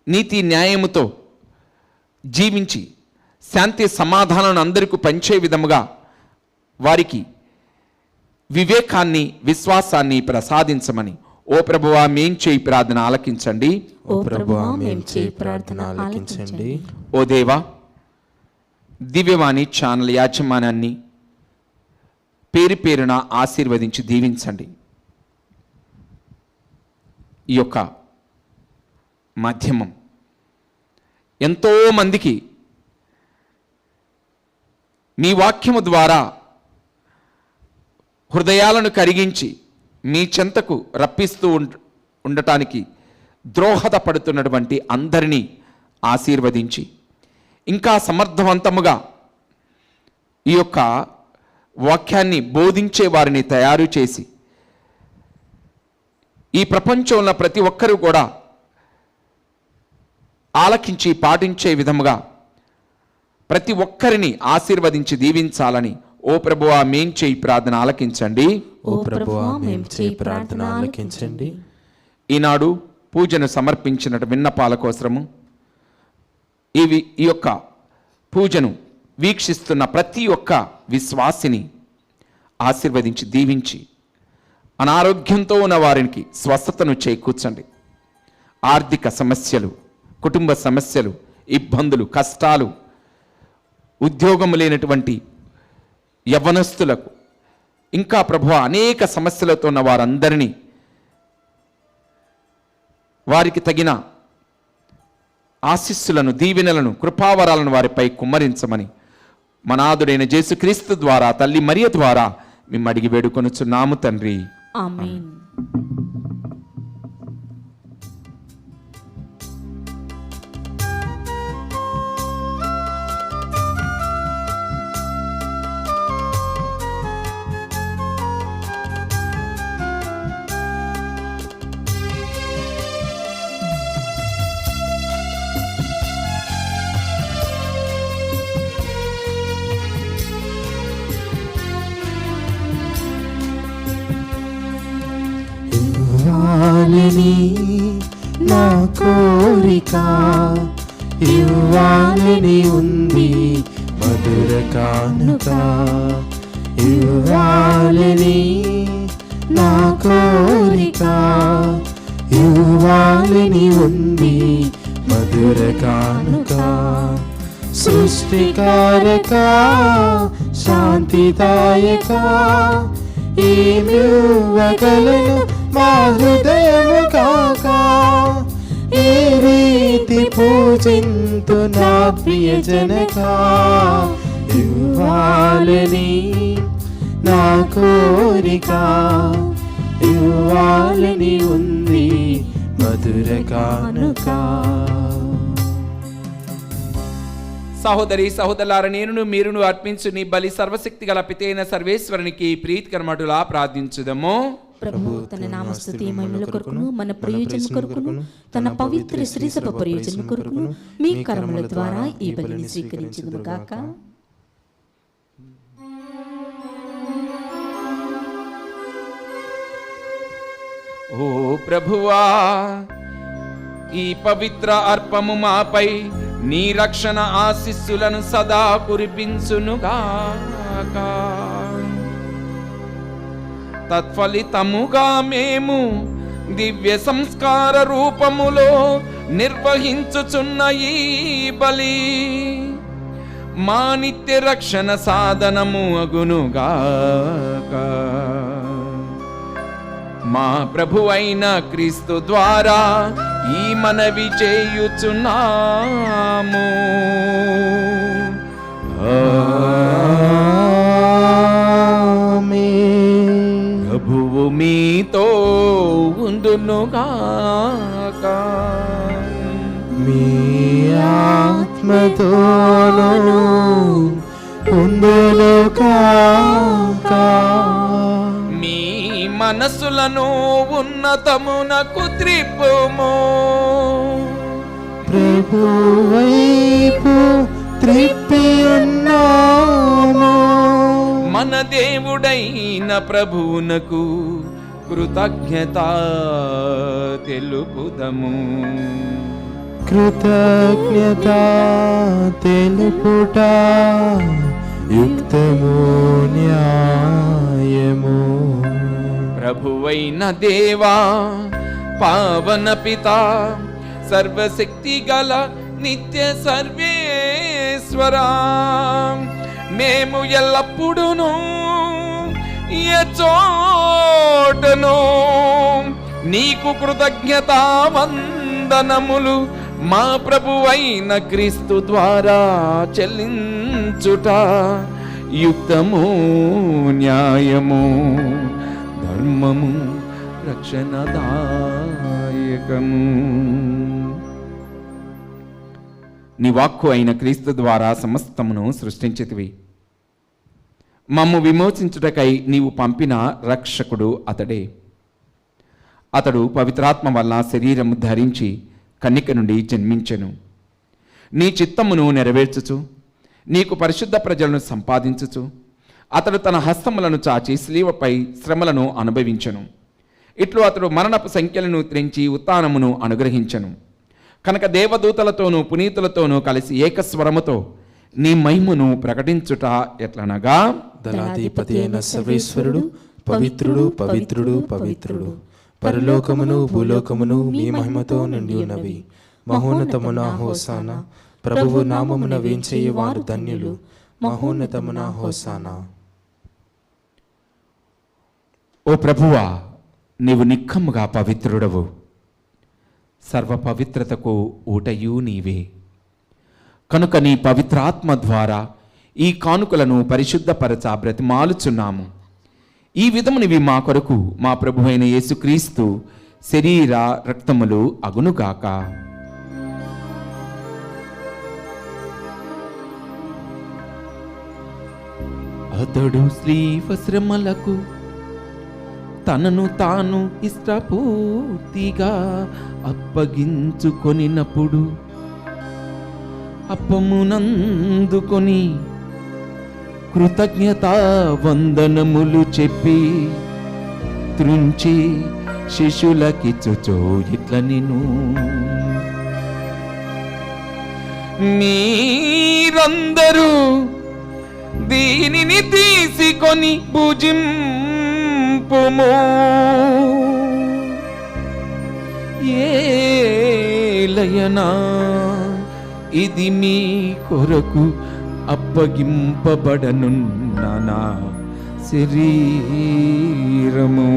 నీతి న్యాయముతో జీవించి శాంతి సమాధానాలను అందరికీ పంచే విధముగా వారికి వివేకాన్ని, విశ్వాసాన్ని ప్రసాదించమని ఓ ప్రభువా మేం చేయి ప్రార్థన ఆలకించండి. ఓ ప్రభువా మేం చేయి ప్రార్థన ఆలకించండి. ఓ దేవా, దివ్యవాణి ఛానల్ యాజమాన్యాన్ని పేరు పేరున ఆశీర్వదించి దీవించండి. ఈ యొక్క మాధ్యమం ఎంతోమందికి మీ వాక్యము ద్వారా హృదయాలను కరిగించి మీ చెంతకు రప్పిస్తూ ఉండటానికి ద్రోహదపడుతున్నటువంటి అందరినీ ఆశీర్వదించి ఇంకా సమర్థవంతముగా ఈ యొక్క వాక్యాన్ని బోధించే వారిని తయారు చేసి ఈ ప్రపంచంలో ప్రతి ఒక్కరూ కూడా ఆలకించి పాటించే విధముగా ప్రతి ఒక్కరిని ఆశీర్వదించి దీవించాలని ఓ ప్రభువా మేం చేయి ప్రార్థన ఆలకించండి. ఓ ప్రభువా మేం చేయి ప్రార్థన ఆలకించండి. ఈనాడు పూజను సమర్పించిన విన్నపాల కోసము ఈ యొక్క పూజను వీక్షిస్తున్న ప్రతి ఒక్క విశ్వాసిని ఆశీర్వదించి దీవించి అనారోగ్యంతో ఉన్న వారికి స్వస్థతను చేకూర్చండి. ఆర్థిక సమస్యలు, కుటుంబ సమస్యలు, ఇబ్బందులు, కష్టాలు, ఉద్యోగం లేనటువంటి యవ్వనస్తులకు, ఇంకా ప్రభువా అనేక సమస్యలతో ఉన్న వారందరినీ వారికి తగిన ఆశీస్సులను, దీవెనలను, కృపావరాలను వారిపై కుమ్మరించమని మనాథుడైన యేసుక్రీస్తు ద్వారా, తల్లి మరియ ద్వారా మేము అడిగి వేడుకొనుచున్నాము తండ్రి. ఆమేన్. ఇవ్వాలని నా కోరిక, ఇవ్వాలని ఉంది మధుర కానుక. ఇవ్వాలని నా కోరిక, ఇవ్వాలని ఉంది మధుర కానుక. సృష్టికారక, శాంతిదాయక, ఏమివ్వగలను మా హృదయము కాక. ఏ రీతి పూజింతు నా ప్రియ జనక. ఇవ్వాలని నా కోరిక, ఇవ్వాలని ఉంది మధుర కానుక. సహోదరి సహోదరులారా, నేనును మీరును అర్పించు నీ బలి సర్వశక్తి గల పితైన సర్వేశ్వరునికి ప్రీతికరమటులా ప్రార్థించుదము. ప్రభు తన నామస్తుతి మహిమల కొరకును, మన ప్రయోజనం కొరకును, తన పవిత్ర శ్రీసభ ప్రయోజనం కొరకును మీ కర్మల ద్వారా ఈ బలిని స్వీకరించుదుము గాక. ఓ ప్రభువా, ఈ పవిత్ర అర్పము మాపై నీ రక్షణ ఆశీస్సులను సదా కురిపించునుగాక. తత్ఫలితముగా మేము దివ్య సంస్కార రూపములో నిర్వహించుచున్న ఈ బలి మా నిత్య రక్షణ సాధనము అగునుగాక. మా ప్రభువైన క్రీస్తు ద్వారా ఈ మనవి చేయుచున్నాము. ఆమేన్. ప్రభువు మీతో ఉండునుగాక. మీ ఆత్మతోను ఉండును కాక. మీ మనసులను ఉన్నతమునకు త్రిప్పుము. ప్రభు వైపు త్రిప్పి ఉన్నాము. మన దేవుడైన ప్రభువునకు కృతజ్ఞత తెలుపుదము. కృతజ్ఞత తెలుపుట యుక్తము న్యాయము. ప్రభువైన దేవా, పావన పిత, సర్వశక్తి గల నిత్య సర్వేశ్వరా, మేము ఎల్లప్పుడూను ఎచోటను నీకు కృతజ్ఞత వందనములు మా ప్రభువైన క్రీస్తు ద్వారా చెల్లించుట యుక్తము న్యాయము ధర్మము రక్షణదాయకము. నీ వాక్కు అయిన క్రీస్తు ద్వారా సమస్తమును సృష్టించితివి. మమ్ము విమోచించుటకై నీవు పంపిన రక్షకుడు అతడే. అతడు పవిత్రాత్మ వల్ల శరీరము ధరించి కన్నిక నుండి జన్మించెను. నీ చిత్తమును నెరవేర్చుచు నీకు పరిశుద్ధ ప్రజలను సంపాదించుచు అతడు తన హస్తములను చాచి శిలువపై శ్రమలను అనుభవించెను. ఇట్లు అతడు మరణపు సంఖ్యలను త్రెంచి ఉత్థానమును అనుగ్రహించెను. కనుక దేవదూతలతోనూ పునీతులతోనూ కలిసి ఏకస్వరముతో నీ మహిమను ప్రకటించుట ఎట్లనగా, దళాధిపతి అయిన సర్వేశ్వరుడు పవిత్రుడు పవిత్రుడు పవిత్రుడు, పరలోకమును భూలోకమును మీ మహిమతో నిండి ఉన్నవి. మహోన్నతమున హోసానా, ప్రభువు నామమున వేంచేయ వారు ధన్యులు. మహోన్నతమున హోసానా. ఓ ప్రభువా, నీవు నిక్కముగా పవిత్రుడవు. సర్వ పవిత్రతకు ఊటయు నీవే. కనుక నీ పవిత్రాత్మ ద్వారా ఈ కానుకలను పరిశుద్ధపరచ బ్రతిమాలుచున్నాము. ఈ విధమునివి మా కొరకు మా ప్రభువైన యేసుక్రీస్తు శరీర రక్తములు అగునుగాక. అతడు శ్రీవశ్రమలకు తనను తాను ఇష్టపూర్తిగా అప్పగించుకొనినప్పుడు అప్పమునందుకొని కృతజ్ఞతా వందనములు చెప్పి త్రుంచి శిష్యులకిచ్చుచో ఇట్ల నిను, మీరందరూ దీనిని తీసుకొని భుజింపుము. ఏలయనా ఇది మీ కొరకు అప్పగింపబడనున్న నా శరీరము.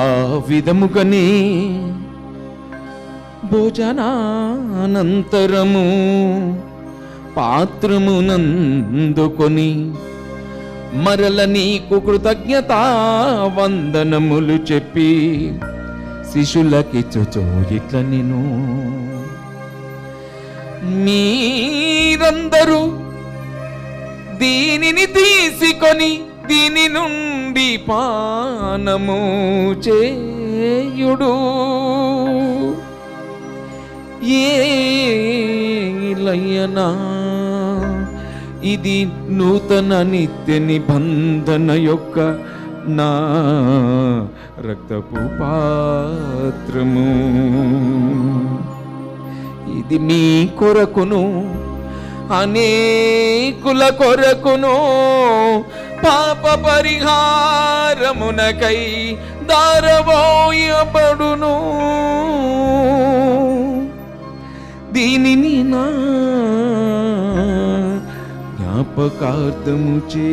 ఆ విధముగానే భోజనానంతరము పాత్రమునందుకొని మరల నీకు కృతజ్ఞతా వందనములు చెప్పి శిష్యులకిచ్చుచో ఇట్ల నిను, మీరందరూ దీనిని తీసుకొని దీని నుండి పానము చేయుడు. ఏలయనా ఇది నూతన నిత్య నిబంధన యొక్క నా రక్తపు పాత్రము. ఇది మీ కొరకును అనేకుల కొరకును పాప పరిహారమునకై దారవోయబడును. దీనిని నా జ్ఞాపకార్థము చేయుడు.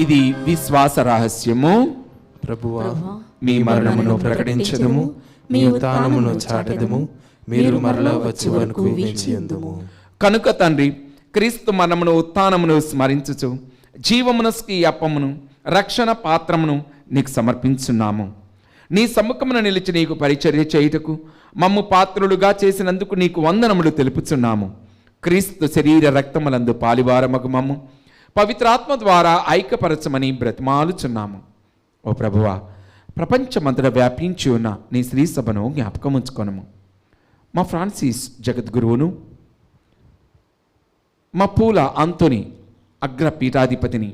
ఇది విశ్వాస రహస్యము. ప్రభువా, మీ మరణమును ప్రకటించదము, మీ ఉత్థానమును చాటెదము, మీరు మరలా వచ్చే వరకు వేచియుందుము. కనుక తండ్రి, క్రీస్తు మరణమును ఉత్థానమును స్మరించుచు జీవమునస్కి అప్పమును రక్షణ పాత్రమును నీకు సమర్పించున్నాము. నీ సమ్ముఖమున నిలిచి నీకు పరిచర్య చేయుటకు మమ్ము పాత్రులుగా చేసినందుకు నీకు వందనములు తెలుపుచున్నాము. క్రీస్తు శరీర రక్తములందు పాలివారమగు మమ్ము పవిత్రాత్మ ద్వారా ఐక్యపరచమని బ్రతిమాలుచున్నాము. ఓ ప్రభువా, ప్రపంచమంతటా వ్యాపించి ఉన్న నీ శ్రీ సభను జ్ఞాపకం ఉంచుకొనము. మా ఫ్రాన్సిస్ జగద్గురువును, మా పూల అంతోని అగ్ర పీఠాధిపతిని,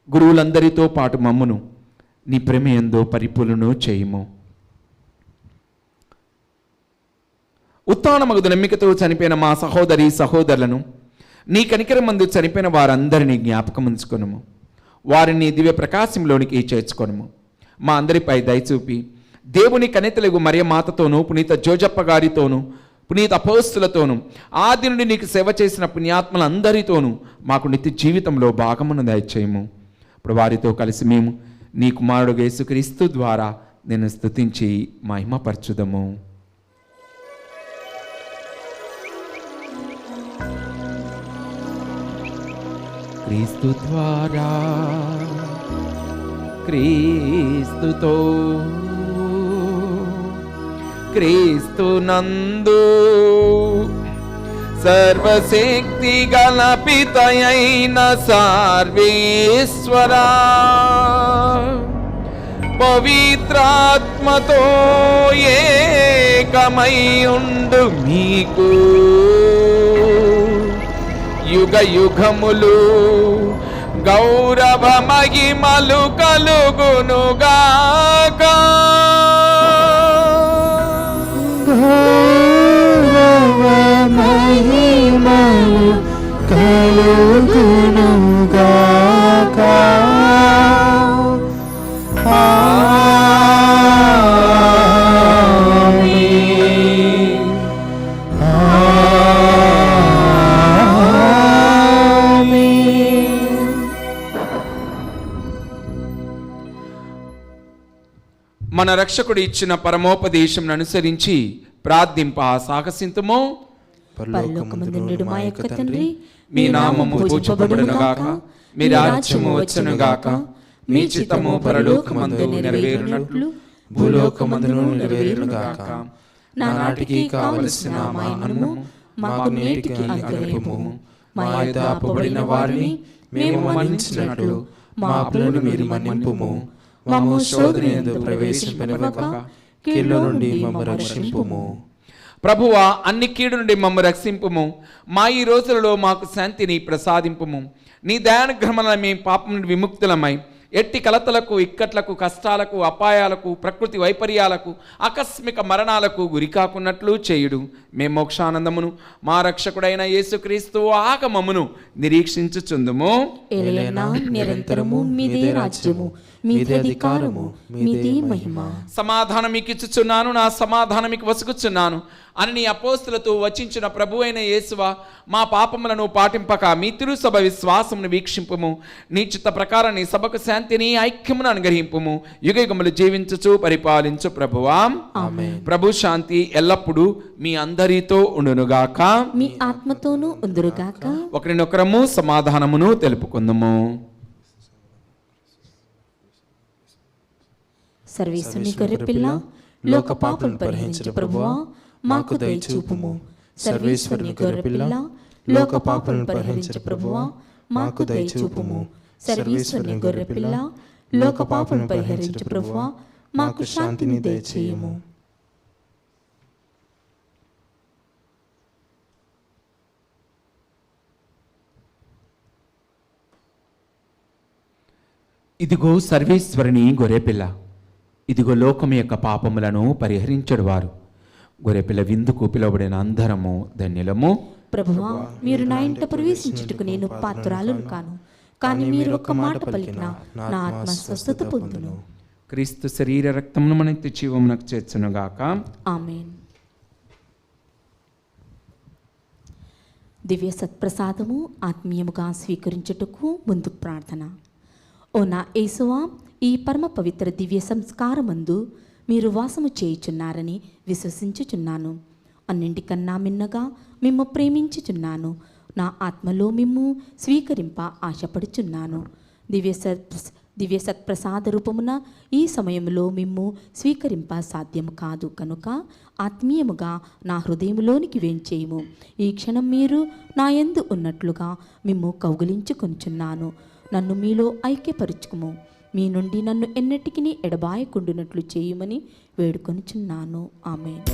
గురువులందరితో పాటు మమ్మును నీ ప్రేమయందో పరిపూర్ణను చేయుము. ఉత్థానమగు నమ్మికతో చనిపోయిన మా సహోదరి సహోదరులను, నీ కనికరమందు చనిపోయిన వారందరినీ జ్ఞాపకం ఉంచుకొనుము. వారిని దివ్య ప్రకాశంలోనికి చేర్చుకొనుము. మా అందరిపై దయచూపి దేవుని కనితలుగు మరియమాతతోనూ, పునీత జోజప్ప గారితోనూ, పునీత అపోస్తులతోనూ, ఆది నుండి నీకు సేవ చేసిన పుణ్యాత్మలందరితోనూ మాకు నిత్య జీవితంలో భాగమును దయచేయము. ఇప్పుడు వారితో కలిసి మేము నీ కుమారుడు యేసుక్రీస్తు ద్వారా నేను స్తుతించి మహిమపరచుదము. క్రీస్తు ద్వారా, క్రీస్తుతో, క్రీస్తు నందు సర్వశక్తి గల పితయైన సర్వేశ్వరా, పవిత్రాత్మతో ఏకమై ఉండు మీకు యుగ యుగములు గౌరవ మహిమలు కలుగునుగాక. గౌరవ మహిమలు కలుగునుగాక. మన రక్షకుడు ఇచ్చిన పరమోపదేశం అనుసరించి ప్రార్థింప సాహసింతుము. పరలోకమందుండుడు మా యొక్క తండ్రి, మీ నామము పూజింపబడునుగాక, మీ రాజ్యము వచ్చునుగాక, మీ చిత్తము పరలోకమందు నెరవేరునట్లు భూలోకమందును నెరవేరునుగాక. నానాటికి కావలసిన మా అన్నము మాకు నేటికి అనుగ్రహింపుము. మా యొద్ద అప్పబడిన వారిని మేము మన్నించినట్లు మా అప్పులను మీరు మన్నింపుము. మమ్ము శోధనయందు ప్రవేశింపనివ్వక కీడులో నుండి మమ్ము రక్షింపుము. ప్రభువా, అన్ని కీడు నుండి మమ్ము రక్షింపుము. మా ఈ రోజులలో మాకు శాంతిని ప్రసాదింపుము. నీ దయానుగ్రహమున మేము పాపం నుండి విముక్తులమై ఎట్టి కలతలకు, ఇక్కట్లకు, కష్టాలకు, అపాయాలకు, ప్రకృతి వైపర్యాలకు, ఆకస్మిక మరణాలకు గురికాకున్నట్లు చేయుడు. మేము మోక్షానందమును మా రక్షకుడైన యేసుక్రీస్తు ఆగమమును నిరీక్షించుచుందుము. ఏలైనా నిరంతరము మీదే రాజ్యము, మీదే అధికారము, మీదే మహిమ. సమాధానం మీకు ఇచ్చుచున్నాను, నా సమాధానం మీకు వసుకుచున్నాను అని నీ అపోస్తులతో వచించిన ప్రభు అయిన యేసువా, మా పాపములను పాటింపక మీ తిరుసభ విశ్వాసమును వీక్షింపుము. నీ చిత్త ప్రకారం నీ సభకు శాంతిని, ఐక్యమును అనుగ్రహింపుము. యుగయుగములు జీవించుచు పరిపాలించు ప్రభువా. ఆమేన్. ప్రభు శాంతి ఎల్లప్పుడూ మీ అందరితో ఉండునుగాక, మీ ఆత్మతోనూ ఉందురుగాక. ఒకరినొకరము సమాధానమును తెలుపుకుందుము. సర్వేశ్వరుని గొర్రెపిల్ల, లోక పాపములను పరిహరించు ప్రభువా, మాకు దయచూపుము. సర్వేశ్వరుని గొర్రెపిల్ల, లోక పాపములను పరిహరించు ప్రభువా, మాకు దయచూపుము. సర్వేశ్వరుని గొర్రెపిల్ల, లోక పాపములను పరిహరించు ప్రభువా, మాకు శాంతిని దయచేయుము. ఇదిగో సర్వేశ్వరుని గొర్రెపిల్ల, ఇదిగో లోకం యొక్క పాపములను పరిహరించడు వారు. గొర్రెపిల్ల విందుకు పిలువబడిన అందరము ధన్యులము. ప్రభువా, మీరు నా ఇంట ప్రవేశించుటకు నేను పాత్రురాలను కాను, కానీ మీరు ఒక్క మాట పలికిన నా ఆత్మ స్వస్థత పొందును. క్రీస్తు శరీర రక్తమును మన నిత్య జీవమునకు చేర్చునుగాక. ఆమేన్. దివ్య సత్ప్రసాదము ఆత్మీయముగా స్వీకరించుటకు ముందు ప్రార్థన. ఓ నా యేసువా, ఈ పరమ పవిత్ర దివ్య సంస్కారమందు మీరు వాసము చేయుచున్నారని విశ్వసించుచున్నాను. అన్నింటికన్నా మిన్నగా మిమ్ము ప్రేమించుచున్నాను. నా ఆత్మలో మిమ్ము స్వీకరింప ఆశపడుచున్నాను. దివ్య సత్ప్రసాద రూపమున ఈ సమయంలో మిమ్ము స్వీకరింప సాధ్యము కాదు కనుక ఆత్మీయముగా నా హృదయంలోనికి వేంచేయము. ఈ క్షణం మీరు నా యందు ఉన్నట్లుగా మిమ్ము కౌగిలించుకొనుచున్నాను. నన్ను మీలో ఐక్యపరుచుకుము. మీ నుండి నన్ను ఎన్నటికీ ఎడబాయకుండునట్లు చేయమని వేడుకొనుచున్నాను. ఆమేన్.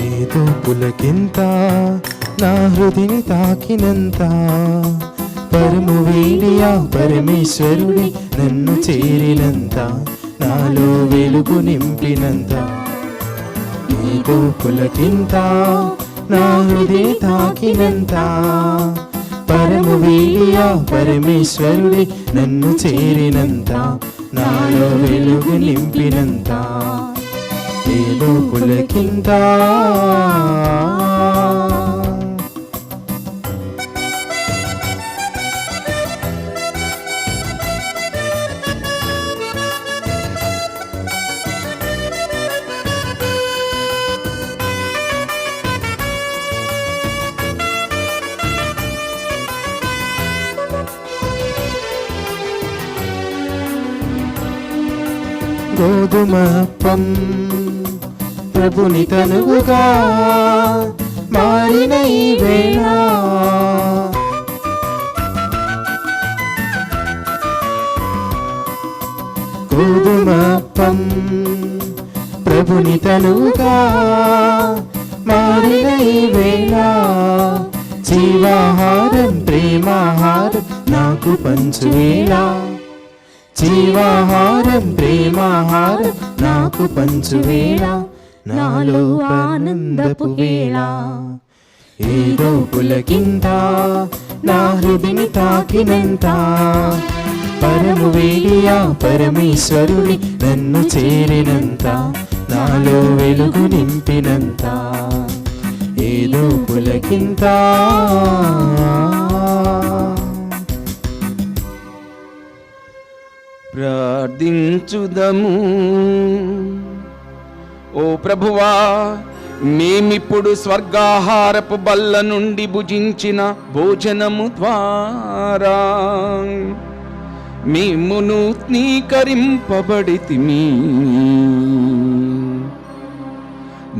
ఏదో పులకింత నా హృదిని తాకినంత, పరము వేడియా పరమేశ్వరుడి నన్ను చేరినంత, నాలో వెలుగు నింపినంత. ఏదో పులకింత నా హృదిని తాకినంత, పరము వేడియా పరమేశ్వరుడి నన్ను చేరినంత, నాలో వెలుగు నింపినంత. ఏదో పులకింత. గోధుమప్పం ప్రభుని తనువుగా మారిన ఈ వేళ, గోధుమప్పం ప్రభుని తనువుగా మారిన ఈ వేళ, జీవాహారం ప్రేమాహారం నాకు పంచువేళ, జీవాహారం ప్రేమాహారం నాకు పంచువేళ, నాలో ఆనందపు వేళ. ఏదో పులకింత నా హృదిని తాకినంత, పరము వేడియా పరమేశ్వరుడి నన్ను చేరినంత, నాలో వెలుగు నింపినంత. ఏదో పులకింత. ప్రార్థించుదము. ఓ ప్రభువా, మేమిప్పుడు స్వర్గాహారపు బల్ల నుండి భుజించిన భోజనము ద్వారా మేము నూతనీకరింపబడితిమి.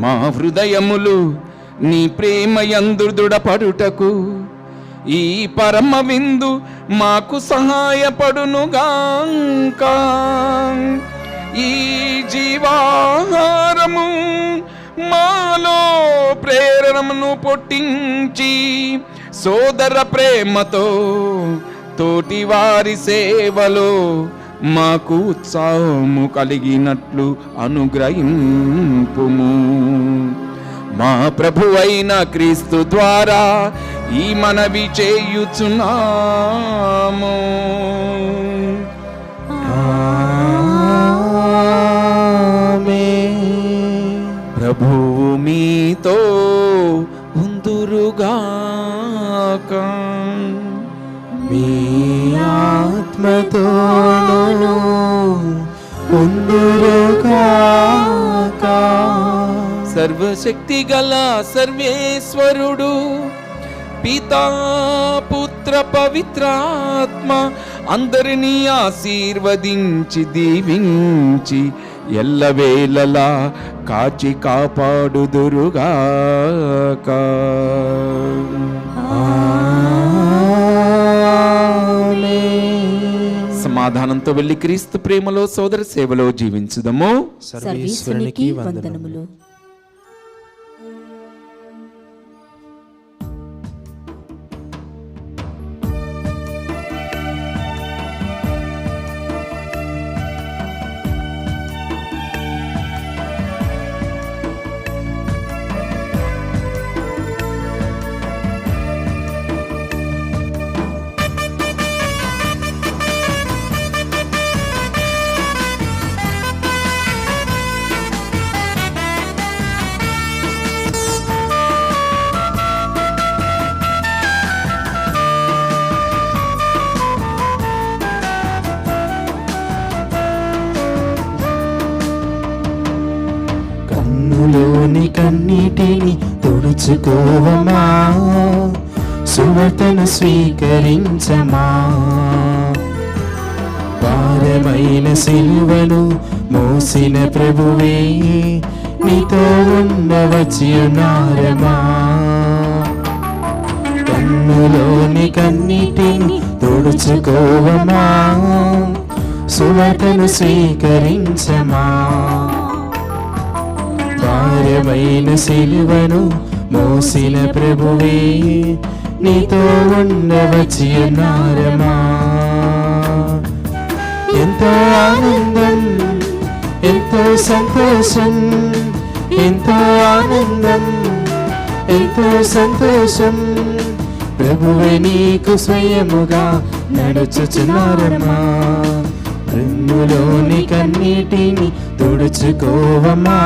మా హృదయములు నీ ప్రేమయందు దృఢపడుటకు ఈ పరమ విందు మాకు సహాయపడునుగాక. ఈ జీవాహారము మాలో ప్రేరణను పుట్టించి సోదర ప్రేమతో తోటి వారి సేవలో మాకు ఉత్సాహము కలిగినట్లు అనుగ్రహింపుము. మా ప్రభువైన క్రీస్తు ద్వారా ఈ మనవి చేయుచున్నాము. ప్రభువు మీతో ఉందురుగాక. మీ ఆత్మతోను ఉందురుగాక. సర్వశక్తి గల సర్వేశ్వరుడు పితా పుత్ర పవిత్రాత్మ అందరినీ ఆశీర్వదించి దీవించి ఎల్లవేళలా కాచి కాపాడుదురుగాక. సమాధానంతో వెళ్ళి క్రీస్తు ప్రేమలో సోదర సేవలో జీవించుదము. సర్వేశ్వరునికి వందనములు. కన్నులోని కన్నీటిని తుడుచుకోవమా, సువర్తను స్వీకరించమా. భారమైన సిలువను మోసిన ప్రభువే, నీతో ఉండవచ్చున్నారమా. కన్నులోని కన్నీటిని తుడుచుకోవమా, సువర్తను స్వీకరించమా. భారమైన సిలువను మోసిన ప్రభువే, నీతో ఉండవచ్చున్నారమా. ఎంతో ఆనందం, ఎంతో సంతోషం, ఎంతో ఆనందం, ఎంతో సంతోషం, ప్రభువే నీకు స్వయముగా నడుచుచున్నారమ్మా. కన్నులోని కన్నీటిని తుడుచుకోవమా,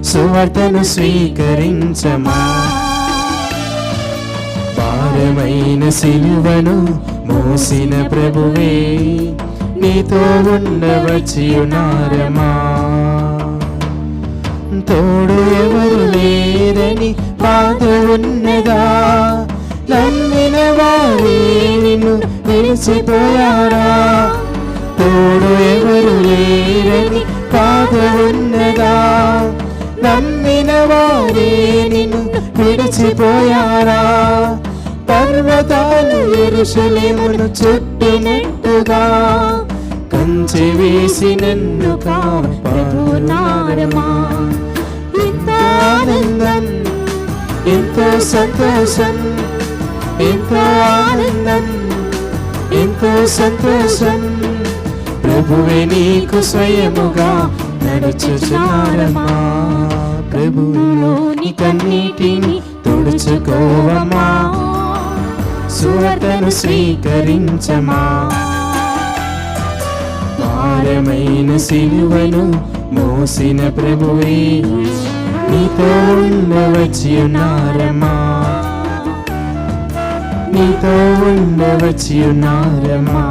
సువార్తను స్వీకరించమా. భారమైన సిలువను మోసిన ప్రభువే, నీతో ఉండవచ్చున్నారమా. తోడు ఎవరు లేరని బాధ ఉన్నదా, నమ్మిన వారే నిన్ను విడిచిపోయారా. తోడు ఎవరు లేరని బాధ ఉన్నదా, నమ్మిన వారే నిన్ను విడిచిపోయారా. పర్వతాలు యెరూషలేమును చుట్టినట్టుగా కంచె వేసి నన్ను కాపాడునారమా. ఎంతో ఆనందం, ఎంతో సంతోషం, ఎంతో ఆనందం, ఎంతో సంతోషం, ప్రభువే నీకు స్వయముగా నడుచుచున్నారమ్మా. ప్రభువులోని కన్నీటిని తుడుచుకోవమ్మా, సువార్తను స్వీకరించమా. భారమైన సిలువను మోసిన ప్రభువే, నీతో ఉండవచ్చున్నారమ్మా. నీతో ఉండవచ్చున్నారమ్మా.